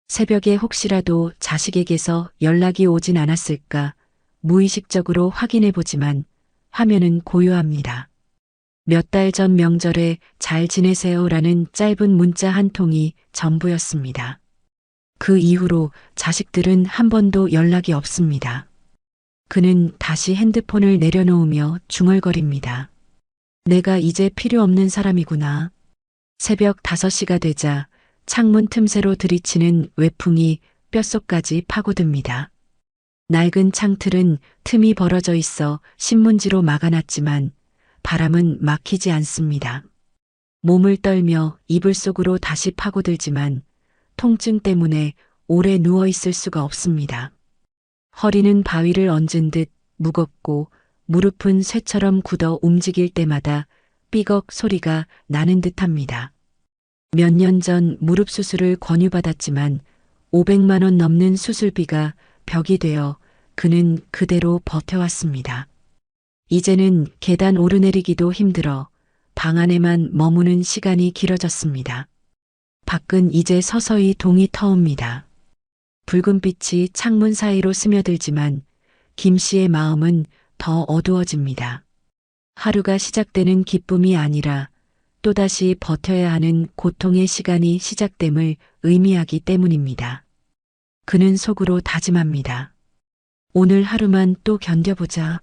새벽에 혹시라도 자식에게서 연락이 오진 않았을까 무의식적으로 확인해보지만 화면은 고요합니다. 몇 달 전 명절에 잘 지내세요라는 짧은 문자 한 통이 전부였습니다. 그 이후로 자식들은 한 번도 연락이 없습니다. 그는 다시 핸드폰을 내려놓으며 중얼거립니다. 내가 이제 필요 없는 사람이구나. 새벽 5시가 되자 창문 틈새로 들이치는 외풍이 뼛속까지 파고듭니다. 낡은 창틀은 틈이 벌어져 있어 신문지로 막아놨지만 바람은 막히지 않습니다. 몸을 떨며 이불 속으로 다시 파고들지만 통증 때문에 오래 누워 있을 수가 없습니다. 허리는 바위를 얹은 듯 무겁고 무릎은 쇠처럼 굳어 움직일 때마다 삐걱 소리가 나는 듯합니다. 몇 년 전 무릎 수술을 권유받았지만 500만 원 넘는 수술비가 벽이 되어 그는 그대로 버텨왔습니다. 이제는 계단 오르내리기도 힘들어 방 안에만 머무는 시간이 길어졌습니다. 밖은 이제 서서히 동이 터옵니다. 붉은 빛이 창문 사이로 스며들지만 김 씨의 마음은 더 어두워집니다. 하루가 시작되는 기쁨이 아니라 또다시 버텨야 하는 고통의 시간이 시작됨을 의미하기 때문입니다. 그는 속으로 다짐합니다. 오늘 하루만 또 견뎌보자.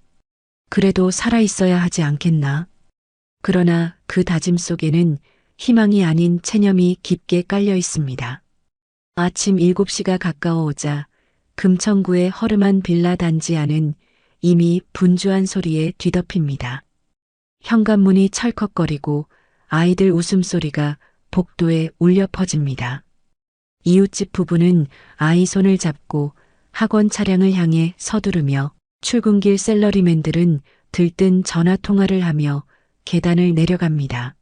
그래도 살아있어야 하지 않겠나? 그러나 그 다짐 속에는 희망이 아닌 체념이 깊게 깔려 있습니다. 아침 7시가 가까워오자 금천구의 허름한 빌라 단지 안은 이미 분주한 소리에 뒤덮입니다. 현관문이 철컥거리고 아이들 웃음소리가 복도에 울려 퍼집니다. 이웃집 부부는 아이 손을 잡고 학원 차량을 향해 서두르며 출근길 셀러리맨들은 들뜬 전화 통화를 하며 계단을 내려갑니다.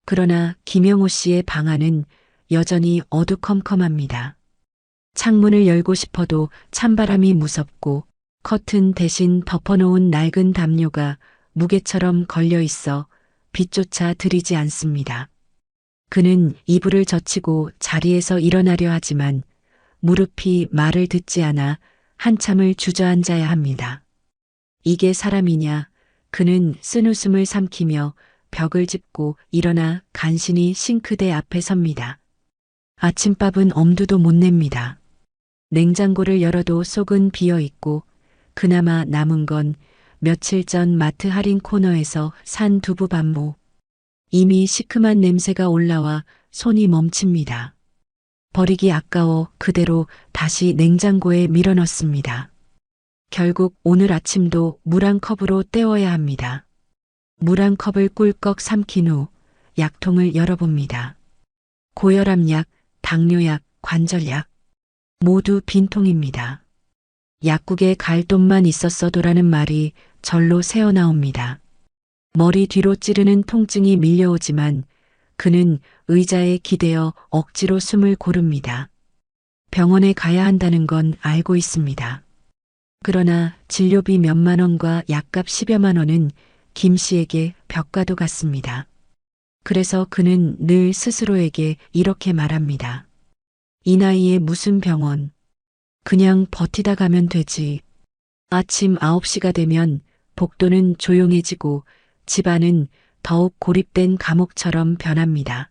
그러나 김영호 씨의 방 안은 여전히 어두컴컴합니다. 창문을 열고 싶어도 찬바람이 무섭고 커튼 대신 덮어놓은 낡은 담요가 무게처럼 걸려 있어 빛조차 들이지 않습니다. 그는 이불을 젖히고 자리에서 일어나려 하지만 무릎이 말을 듣지 않아 한참을 주저앉아야 합니다. 이게 사람이냐? 그는 쓴웃음을 삼키며 벽을 짚고 일어나 간신히 싱크대 앞에 섭니다. 아침밥은 엄두도 못 냅니다. 냉장고를 열어도 속은 비어 있고 그나마 남은 건 며칠 전 마트 할인 코너에서 산 두부 반모. 이미 시큼한 냄새가 올라와 손이 멈춥니다. 버리기 아까워 그대로 다시 냉장고에 밀어넣습니다. 결국 오늘 아침도 물 한 컵으로 때워야 합니다. 물 한 컵을 꿀꺽 삼킨 후 약통을 열어봅니다. 고혈압약, 당뇨약, 관절약 모두 빈통입니다. 약국에 갈 돈만 있었어도라는 말이 절로 새어나옵니다. 머리 뒤로 찌르는 통증이 밀려오지만 그는 의자에 기대어 억지로 숨을 고릅니다. 병원에 가야 한다는 건 알고 있습니다. 그러나 진료비 몇만 원과 약값 10여만 원은 김 씨에게 벽과도 같습니다. 그래서 그는 늘 스스로에게 이렇게 말합니다. 이 나이에 무슨 병원. 그냥 버티다 가면 되지. 아침 9시가 되면 복도는 조용해지고 집안은 더욱 고립된 감옥처럼 변합니다.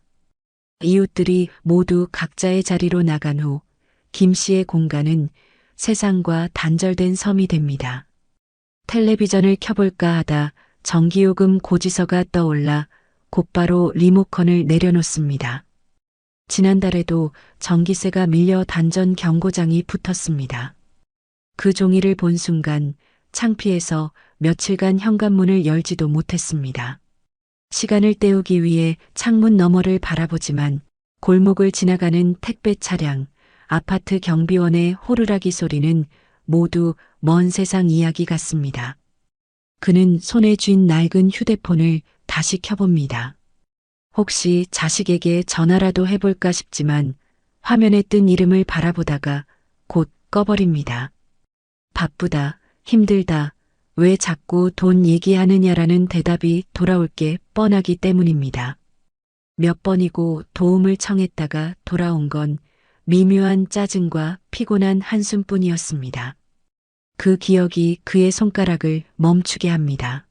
이웃들이 모두 각자의 자리로 나간 후 김 씨의 공간은 세상과 단절된 섬이 됩니다. 텔레비전을 켜볼까 하다 전기요금 고지서가 떠올라 곧바로 리모컨을 내려놓습니다. 지난달에도 전기세가 밀려 단전 경고장이 붙었습니다. 그 종이를 본 순간 창피해서 며칠간 현관문을 열지도 못했습니다. 시간을 때우기 위해 창문 너머를 바라보지만 골목을 지나가는 택배 차량, 아파트 경비원의 호루라기 소리는 모두 먼 세상 이야기 같습니다. 그는 손에 쥔 낡은 휴대폰을 다시 켜봅니다. 혹시 자식에게 전화라도 해볼까 싶지만 화면에 뜬 이름을 바라보다가 곧 꺼버립니다. 바쁘다, 힘들다, 왜 자꾸 돈 얘기하느냐라는 대답이 돌아올 게 뻔하기 때문입니다. 몇 번이고 도움을 청했다가 돌아온 건 미묘한 짜증과 피곤한 한숨뿐이었습니다. 그 기억이 그의 손가락을 멈추게 합니다.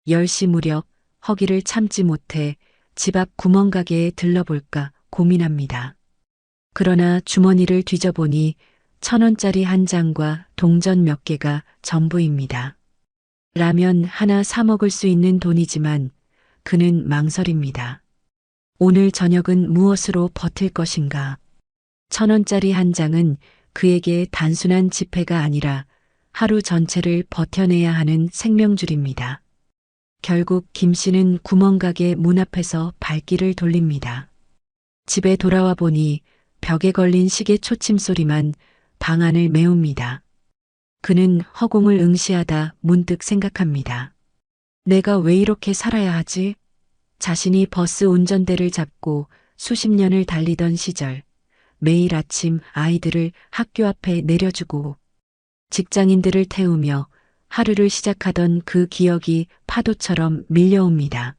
10시 무렵 허기를 참지 못해 집 앞 구멍가게에 들러볼까 고민합니다. 그러나 주머니를 뒤져보니 1,000원짜리 한 장과 동전 몇 개가 전부입니다. 라면 하나 사 먹을 수 있는 돈이지만 그는 망설입니다. 오늘 저녁은 무엇으로 버틸 것인가? 1,000원짜리 한 장은 그에게 단순한 지폐가 아니라 하루 전체를 버텨내야 하는 생명줄입니다. 결국 김 씨는 구멍가게 문 앞에서 발길을 돌립니다. 집에 돌아와 보니 벽에 걸린 시계 초침 소리만 방 안을 메웁니다. 그는 허공을 응시하다 문득 생각합니다. 내가 왜 이렇게 살아야 하지? 자신이 버스 운전대를 잡고 수십 년을 달리던 시절, 매일 아침 아이들을 학교 앞에 내려주고 직장인들을 태우며 하루를 시작하던 그 기억이 파도처럼 밀려옵니다.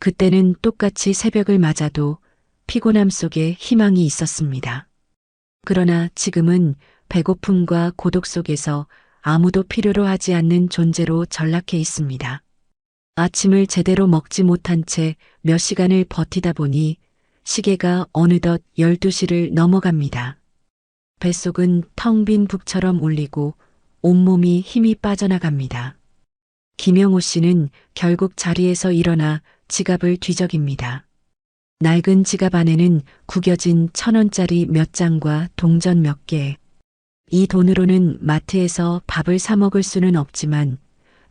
그때는 똑같이 새벽을 맞아도 피곤함 속에 희망이 있었습니다. 그러나 지금은 배고픔과 고독 속에서 아무도 필요로 하지 않는 존재로 전락해 있습니다. 아침을 제대로 먹지 못한 채 몇 시간을 버티다 보니 시계가 어느덧 12시를 넘어갑니다. 뱃속은 텅 빈 북처럼 울리고 온몸이 힘이 빠져나갑니다. 김영호 씨는 결국 자리에서 일어나 지갑을 뒤적입니다. 낡은 지갑 안에는 구겨진 1,000원짜리 몇 장과 동전 몇 개. 이 돈으로는 마트에서 밥을 사 먹을 수는 없지만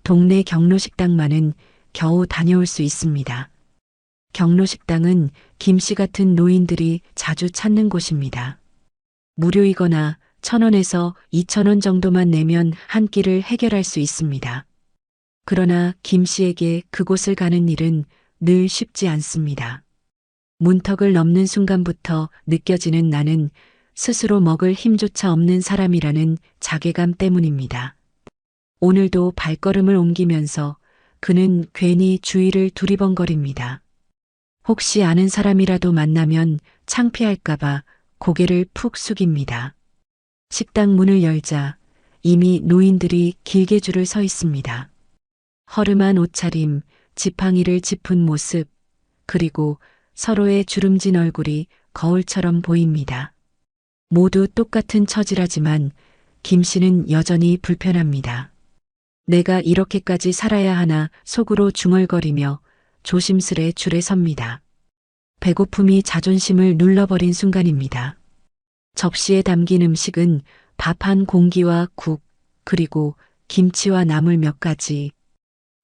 동네 경로식당만은 겨우 다녀올 수 있습니다. 경로식당은 김 씨 같은 노인들이 자주 찾는 곳입니다. 무료이거나 1,000원에서 2,000원 정도만 내면 한 끼를 해결할 수 있습니다. 그러나 김 씨에게 그곳을 가는 일은 늘 쉽지 않습니다. 문턱을 넘는 순간부터 느껴지는 나는 스스로 먹을 힘조차 없는 사람이라는 자괴감 때문입니다. 오늘도 발걸음을 옮기면서 그는 괜히 주위를 두리번거립니다. 혹시 아는 사람이라도 만나면 창피할까봐 고개를 푹 숙입니다. 식당 문을 열자 이미 노인들이 길게 줄을 서 있습니다. 허름한 옷차림, 지팡이를 짚은 모습, 그리고 서로의 주름진 얼굴이 거울처럼 보입니다. 모두 똑같은 처지라지만 김 씨는 여전히 불편합니다. 내가 이렇게까지 살아야 하나 속으로 중얼거리며 조심스레 줄에 섭니다. 배고픔이 자존심을 눌러버린 순간입니다. 접시에 담긴 음식은 밥 한 공기와 국, 그리고 김치와 나물 몇 가지.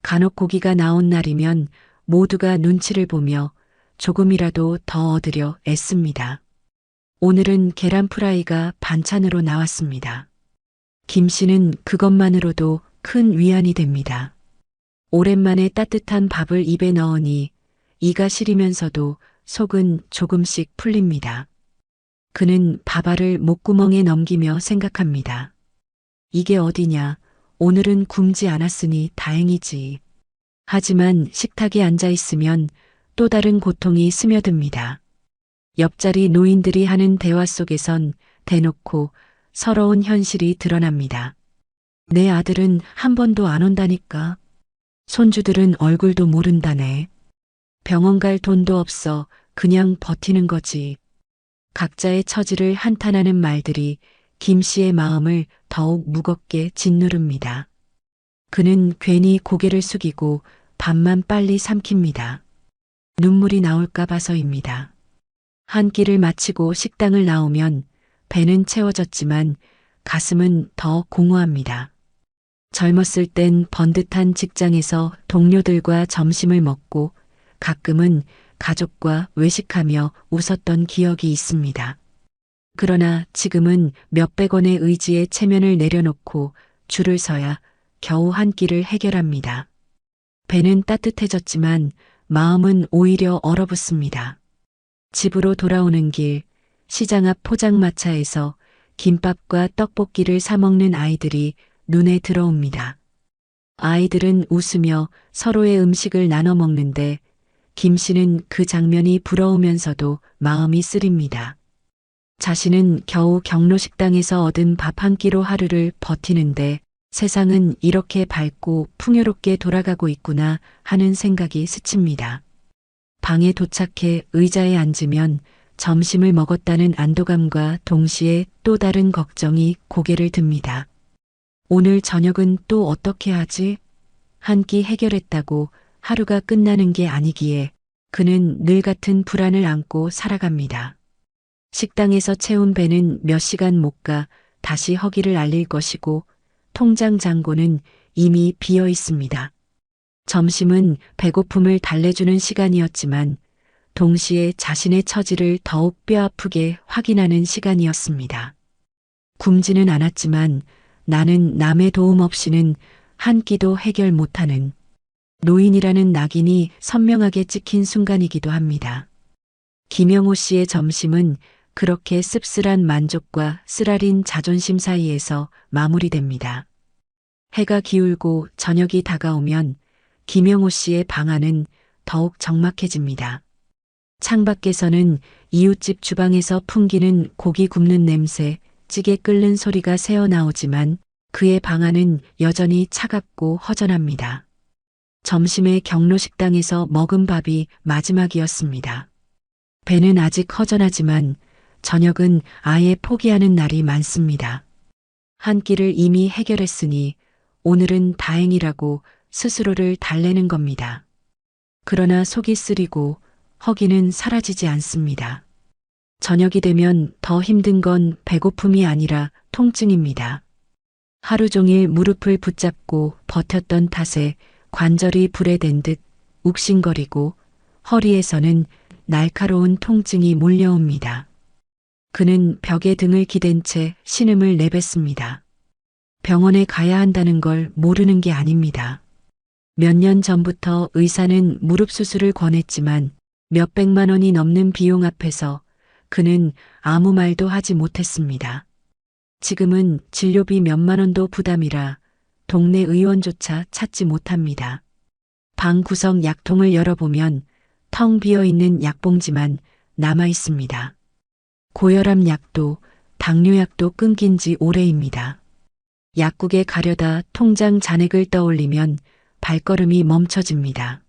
간혹 고기가 나온 날이면 모두가 눈치를 보며 조금이라도 더 얻으려 애씁니다. 오늘은 계란 프라이가 반찬으로 나왔습니다. 김 씨는 그것만으로도 큰 위안이 됩니다. 오랜만에 따뜻한 밥을 입에 넣으니 이가 시리면서도 속은 조금씩 풀립니다. 그는 밥알을 목구멍에 넘기며 생각합니다. 이게 어디냐, 오늘은 굶지 않았으니 다행이지. 하지만 식탁에 앉아 있으면 또 다른 고통이 스며듭니다. 옆자리 노인들이 하는 대화 속에선 대놓고 서러운 현실이 드러납니다. 내 아들은 한 번도 안 온다니까. 손주들은 얼굴도 모른다네. 병원 갈 돈도 없어 그냥 버티는 거지. 각자의 처지를 한탄하는 말들이 김 씨의 마음을 더욱 무겁게 짓누릅니다. 그는 괜히 고개를 숙이고 밥만 빨리 삼킵니다. 눈물이 나올까 봐서입니다. 한 끼를 마치고 식당을 나오면 배는 채워졌지만 가슴은 더 공허합니다. 젊었을 땐 번듯한 직장에서 동료들과 점심을 먹고 가끔은 가족과 외식하며 웃었던 기억이 있습니다. 그러나 지금은 몇백 원의 의지에 체면을 내려놓고 줄을 서야 겨우 한 끼를 해결합니다. 배는 따뜻해졌지만 마음은 오히려 얼어붙습니다. 집으로 돌아오는 길, 시장 앞 포장마차에서 김밥과 떡볶이를 사 먹는 아이들이 눈에 들어옵니다. 아이들은 웃으며 서로의 음식을 나눠 먹는데 김 씨는 그 장면이 부러우면서도 마음이 쓰립니다. 자신은 겨우 경로식당에서 얻은 밥 한 끼로 하루를 버티는데 세상은 이렇게 밝고 풍요롭게 돌아가고 있구나 하는 생각이 스칩니다. 방에 도착해 의자에 앉으면 점심을 먹었다는 안도감과 동시에 또 다른 걱정이 고개를 듭니다. 오늘 저녁은 또 어떻게 하지? 한 끼 해결했다고 하루가 끝나는 게 아니기에 그는 늘 같은 불안을 안고 살아갑니다. 식당에서 채운 배는 몇 시간 못 가 다시 허기를 알릴 것이고 통장 잔고는 이미 비어 있습니다. 점심은 배고픔을 달래주는 시간이었지만 동시에 자신의 처지를 더욱 뼈아프게 확인하는 시간이었습니다. 굶지는 않았지만 나는 남의 도움 없이는 한 끼도 해결 못하는 노인이라는 낙인이 선명하게 찍힌 순간이기도 합니다. 김영호 씨의 점심은 그렇게 씁쓸한 만족과 쓰라린 자존심 사이에서 마무리됩니다. 해가 기울고 저녁이 다가오면 김영호 씨의 방 안은 더욱 적막해집니다. 창밖에서는 이웃집 주방에서 풍기는 고기 굽는 냄새, 찌개 끓는 소리가 새어나오지만 그의 방 안은 여전히 차갑고 허전합니다. 점심에 경로 식당에서 먹은 밥이 마지막이었습니다. 배는 아직 허전하지만 저녁은 아예 포기하는 날이 많습니다. 한 끼를 이미 해결했으니 오늘은 다행이라고 스스로를 달래는 겁니다. 그러나 속이 쓰리고 허기는 사라지지 않습니다. 저녁이 되면 더 힘든 건 배고픔이 아니라 통증입니다. 하루 종일 무릎을 붙잡고 버텼던 탓에 관절이 불에 댄 듯 욱신거리고 허리에서는 날카로운 통증이 몰려옵니다. 그는 벽에 등을 기댄 채 신음을 내뱉습니다. 병원에 가야 한다는 걸 모르는 게 아닙니다. 몇 년 전부터 의사는 무릎 수술을 권했지만 몇백만 원이 넘는 비용 앞에서 그는 아무 말도 하지 못했습니다. 지금은 진료비 몇만 원도 부담이라 동네 의원조차 찾지 못합니다. 방 구석 약통을 열어보면 텅 비어 있는 약봉지만 남아 있습니다. 고혈압 약도 당뇨약도 끊긴 지 오래입니다. 약국에 가려다 통장 잔액을 떠올리면 발걸음이 멈춰집니다.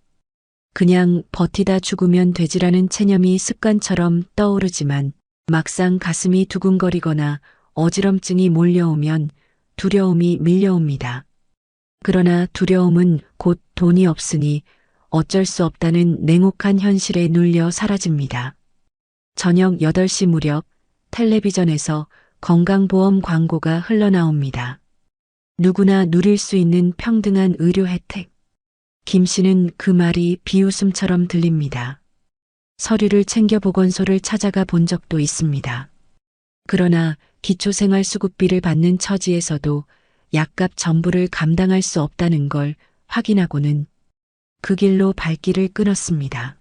그냥 버티다 죽으면 되지라는 체념이 습관처럼 떠오르지만 막상 가슴이 두근거리거나 어지럼증이 몰려오면 두려움이 밀려옵니다. 그러나 두려움은 곧 돈이 없으니 어쩔 수 없다는 냉혹한 현실에 눌려 사라집니다. 저녁 8시 무렵 텔레비전에서 건강보험 광고가 흘러나옵니다. 누구나 누릴 수 있는 평등한 의료 혜택. 김 씨는 그 말이 비웃음처럼 들립니다. 서류를 챙겨 보건소를 찾아가 본 적도 있습니다. 그러나 기초생활수급비를 받는 처지에서도 약값 전부를 감당할 수 없다는 걸 확인하고는 그 길로 발길을 끊었습니다.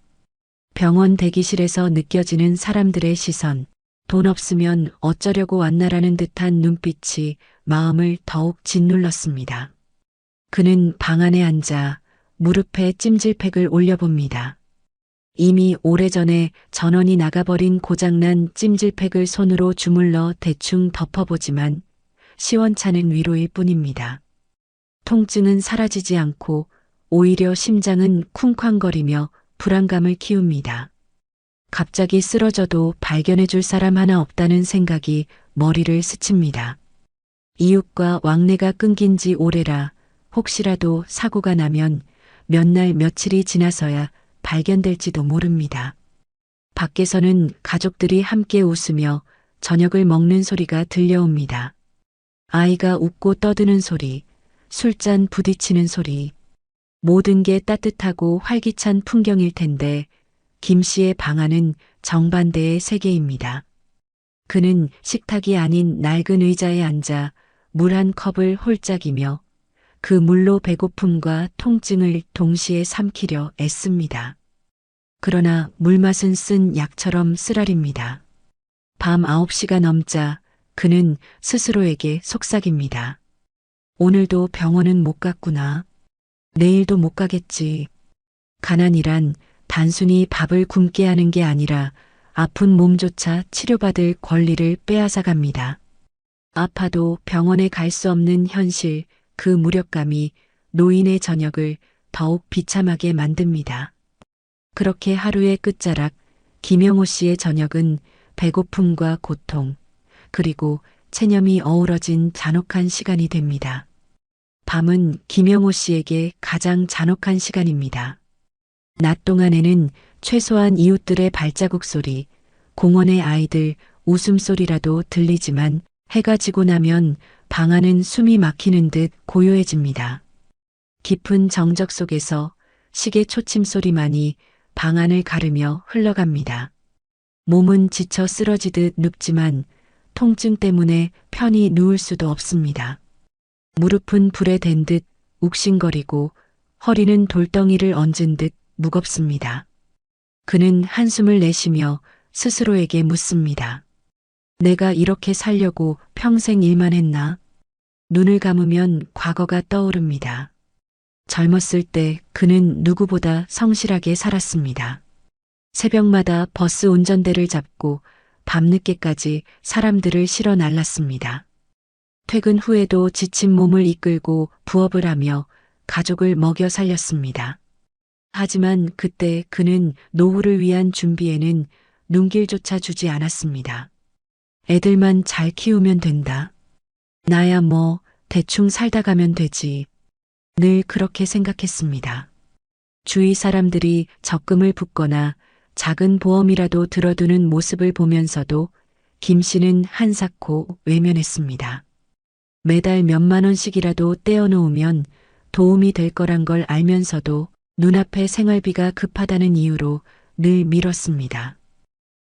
병원 대기실에서 느껴지는 사람들의 시선, 돈 없으면 어쩌려고 왔나라는 듯한 눈빛이 마음을 더욱 짓눌렀습니다. 그는 방 안에 앉아 무릎에 찜질팩을 올려봅니다. 이미 오래전에 전원이 나가버린 고장난 찜질팩을 손으로 주물러 대충 덮어보지만 시원찮은 위로일 뿐입니다. 통증은 사라지지 않고 오히려 심장은 쿵쾅거리며 불안감을 키웁니다. 갑자기 쓰러져도 발견해줄 사람 하나 없다는 생각이 머리를 스칩니다. 이웃과 왕래가 끊긴 지 오래라 혹시라도 사고가 나면 몇 날 며칠이 지나서야 발견될지도 모릅니다. 밖에서는 가족들이 함께 웃으며 저녁을 먹는 소리가 들려옵니다. 아이가 웃고 떠드는 소리, 술잔 부딪히는 소리. 모든 게 따뜻하고 활기찬 풍경일 텐데 김 씨의 방 안은 정반대의 세계입니다. 그는 식탁이 아닌 낡은 의자에 앉아 물 한 컵을 홀짝이며 그 물로 배고픔과 통증을 동시에 삼키려 애씁니다. 그러나 물맛은 쓴 약처럼 쓰라립니다. 밤 9시가 넘자 그는 스스로에게 속삭입니다. 오늘도 병원은 못 갔구나. 내일도 못 가겠지. 가난이란 단순히 밥을 굶게 하는 게 아니라 아픈 몸조차 치료받을 권리를 빼앗아갑니다. 아파도 병원에 갈 수 없는 현실, 그 무력감이 노인의 저녁을 더욱 비참하게 만듭니다. 그렇게 하루의 끝자락, 김영호 씨의 저녁은 배고픔과 고통, 그리고 체념이 어우러진 잔혹한 시간이 됩니다. 밤은 김영호 씨에게 가장 잔혹한 시간입니다. 낮 동안에는 최소한 이웃들의 발자국 소리, 공원의 아이들 웃음소리라도 들리지만 해가 지고 나면 방 안은 숨이 막히는 듯 고요해집니다. 깊은 정적 속에서 시계 초침 소리만이 방 안을 가르며 흘러갑니다. 몸은 지쳐 쓰러지듯 눕지만 통증 때문에 편히 누울 수도 없습니다. 무릎은 불에 댄 듯 욱신거리고 허리는 돌덩이를 얹은 듯 무겁습니다. 그는 한숨을 내쉬며 스스로에게 묻습니다. 내가 이렇게 살려고 평생 일만 했나? 눈을 감으면 과거가 떠오릅니다. 젊었을 때 그는 누구보다 성실하게 살았습니다. 새벽마다 버스 운전대를 잡고 밤늦게까지 사람들을 실어 날랐습니다. 퇴근 후에도 지친 몸을 이끌고 부업을 하며 가족을 먹여 살렸습니다. 하지만 그때 그는 노후를 위한 준비에는 눈길조차 주지 않았습니다. 애들만 잘 키우면 된다. 나야 뭐 대충 살다 가면 되지. 늘 그렇게 생각했습니다. 주위 사람들이 적금을 붓거나 작은 보험이라도 들어두는 모습을 보면서도 김 씨는 한사코 외면했습니다. 매달 몇만 원씩이라도 떼어놓으면 도움이 될 거란 걸 알면서도 눈앞에 생활비가 급하다는 이유로 늘 미뤘습니다.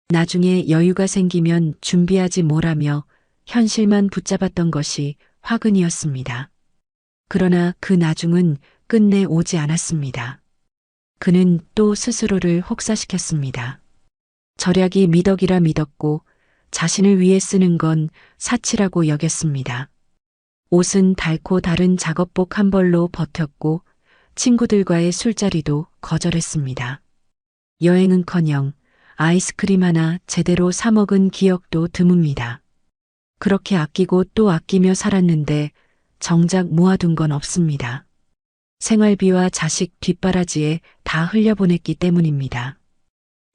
나중에 여유가 생기면 준비하지 뭐라며 현실만 붙잡았던 것이 화근이었습니다. 그러나 그 나중은 끝내 오지 않았습니다. 그는 또 스스로를 혹사시켰습니다. 절약이 미덕이라 믿었고 자신을 위해 쓰는 건 사치라고 여겼습니다. 옷은 닳고 다른 작업복 한 벌로 버텼고 친구들과의 술자리도 거절했습니다. 여행은커녕 아이스크림 하나 제대로 사 먹은 기억도 드뭅니다. 그렇게 아끼고 또 아끼며 살았는데 정작 모아둔 건 없습니다. 생활비와 자식 뒷바라지에 다 흘려보냈기 때문입니다.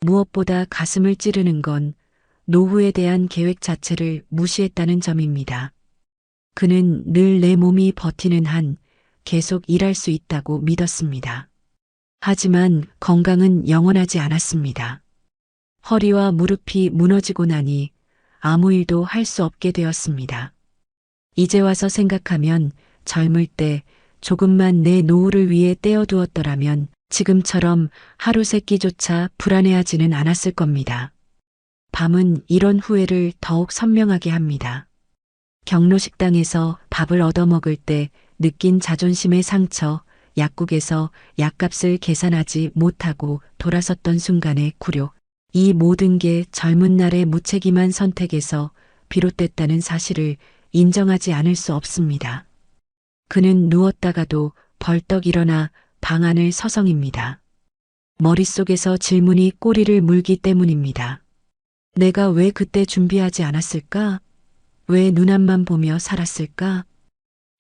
무엇보다 가슴을 찌르는 건 노후에 대한 계획 자체를 무시했다는 점입니다. 그는 늘 내 몸이 버티는 한 계속 일할 수 있다고 믿었습니다. 하지만 건강은 영원하지 않았습니다. 허리와 무릎이 무너지고 나니 아무 일도 할 수 없게 되었습니다. 이제 와서 생각하면 젊을 때 조금만 내 노후를 위해 떼어두었더라면 지금처럼 하루 세끼조차 불안해하지는 않았을 겁니다. 밤은 이런 후회를 더욱 선명하게 합니다. 경로식당에서 밥을 얻어먹을 때 느낀 자존심의 상처, 약국에서 약값을 계산하지 못하고 돌아섰던 순간의 굴욕, 이 모든 게 젊은 날의 무책임한 선택에서 비롯됐다는 사실을 인정하지 않을 수 없습니다. 그는 누웠다가도 벌떡 일어나 방안을 서성입니다. 머릿속에서 질문이 꼬리를 물기 때문입니다. 내가 왜 그때 준비하지 않았을까? 왜 눈앞만 보며 살았을까?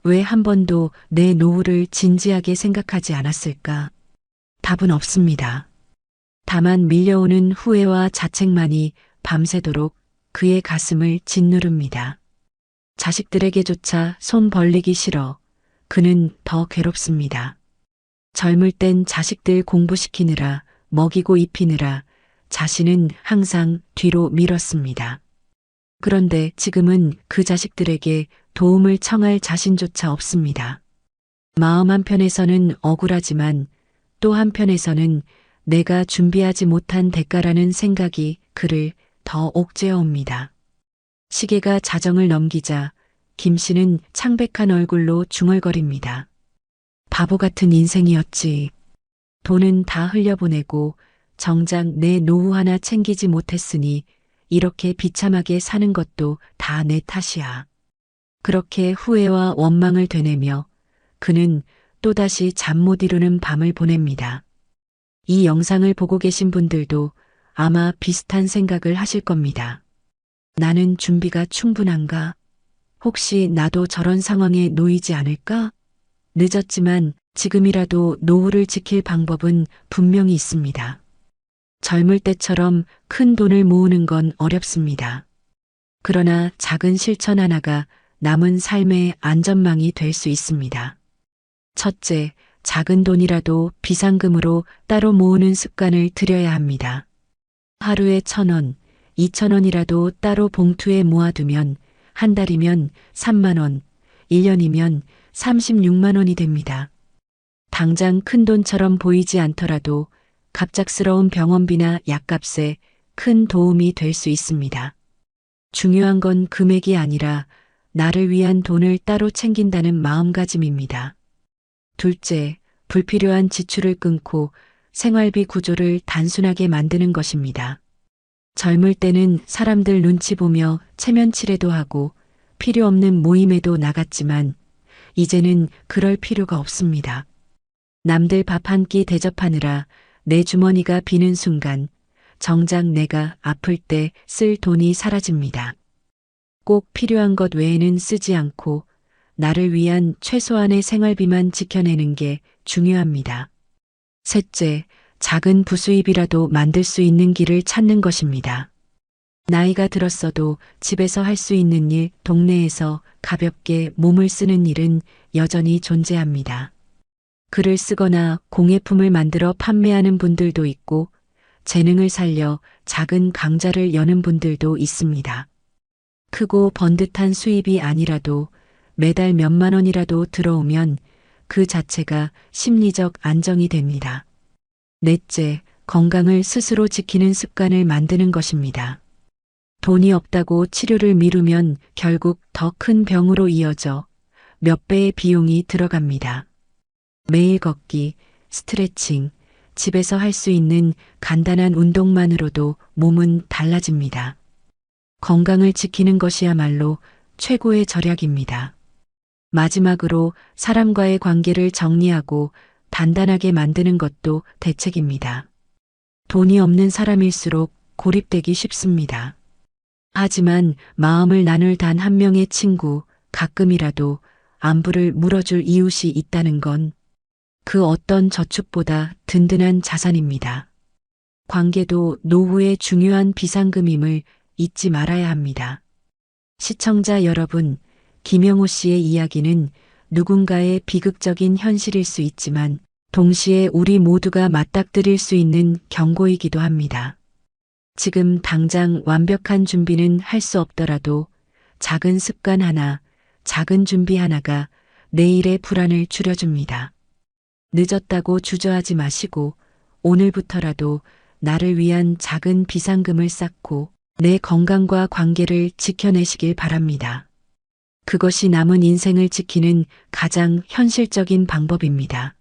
왜 한 번도 내 노후를 진지하게 생각하지 않았을까? 답은 없습니다. 다만 밀려오는 후회와 자책만이 밤새도록 그의 가슴을 짓누릅니다. 자식들에게조차 손 벌리기 싫어 그는 더 괴롭습니다. 젊을 땐 자식들 공부시키느라 먹이고 입히느라 자신은 항상 뒤로 밀었습니다. 그런데 지금은 그 자식들에게 도움을 청할 자신조차 없습니다. 마음 한편에서는 억울하지만 또 한편에서는 내가 준비하지 못한 대가라는 생각이 그를 더 옥죄어 옵니다. 시계가 자정을 넘기자 김 씨는 창백한 얼굴로 중얼거립니다. 바보 같은 인생이었지. 돈은 다 흘려보내고 정작 내 노후 하나 챙기지 못했으니 이렇게 비참하게 사는 것도 다 내 탓이야. 그렇게 후회와 원망을 되뇌며 그는 또다시 잠 못 이루는 밤을 보냅니다. 이 영상을 보고 계신 분들도 아마 비슷한 생각을 하실 겁니다. 나는 준비가 충분한가? 혹시 나도 저런 상황에 놓이지 않을까? 늦었지만 지금이라도 노후를 지킬 방법은 분명히 있습니다. 젊을 때처럼 큰 돈을 모으는 건 어렵습니다. 그러나 작은 실천 하나가 남은 삶의 안전망이 될 수 있습니다. 첫째, 작은 돈이라도 비상금으로 따로 모으는 습관을 들여야 합니다. 하루에 1,000원, 2,000원이라도 따로 봉투에 모아두면 한 달이면 3만 원, 1년이면 36만 원이 됩니다. 당장 큰 돈처럼 보이지 않더라도 갑작스러운 병원비나 약값에 큰 도움이 될 수 있습니다. 중요한 건 금액이 아니라 나를 위한 돈을 따로 챙긴다는 마음가짐입니다. 둘째, 불필요한 지출을 끊고 생활비 구조를 단순하게 만드는 것입니다. 젊을 때는 사람들 눈치 보며 체면치레도 하고 필요 없는 모임에도 나갔지만 이제는 그럴 필요가 없습니다. 남들 밥 한 끼 대접하느라 내 주머니가 비는 순간 정작 내가 아플 때 쓸 돈이 사라집니다. 꼭 필요한 것 외에는 쓰지 않고 나를 위한 최소한의 생활비만 지켜내는 게 중요합니다. 셋째, 작은 부수입이라도 만들 수 있는 길을 찾는 것입니다. 나이가 들었어도 집에서 할 수 있는 일, 동네에서 가볍게 몸을 쓰는 일은 여전히 존재합니다. 글을 쓰거나 공예품을 만들어 판매하는 분들도 있고, 재능을 살려 작은 강좌를 여는 분들도 있습니다. 크고 번듯한 수입이 아니라도 매달 몇만 원이라도 들어오면 그 자체가 심리적 안정이 됩니다. 넷째, 건강을 스스로 지키는 습관을 만드는 것입니다. 돈이 없다고 치료를 미루면 결국 더 큰 병으로 이어져 몇 배의 비용이 들어갑니다. 매일 걷기, 스트레칭, 집에서 할 수 있는 간단한 운동만으로도 몸은 달라집니다. 건강을 지키는 것이야말로 최고의 절약입니다. 마지막으로 사람과의 관계를 정리하고 단단하게 만드는 것도 대책입니다. 돈이 없는 사람일수록 고립되기 쉽습니다. 하지만 마음을 나눌 단 한 명의 친구, 가끔이라도 안부를 물어줄 이웃이 있다는 건 그 어떤 저축보다 든든한 자산입니다. 관계도 노후의 중요한 비상금임을 잊지 말아야 합니다. 시청자 여러분, 김영호 씨의 이야기는 누군가의 비극적인 현실일 수 있지만 동시에 우리 모두가 맞닥뜨릴 수 있는 경고이기도 합니다. 지금 당장 완벽한 준비는 할 수 없더라도 작은 습관 하나, 작은 준비 하나가 내일의 불안을 줄여줍니다. 늦었다고 주저하지 마시고 오늘부터라도 나를 위한 작은 비상금을 쌓고 내 건강과 관계를 지켜내시길 바랍니다. 그것이 남은 인생을 지키는 가장 현실적인 방법입니다.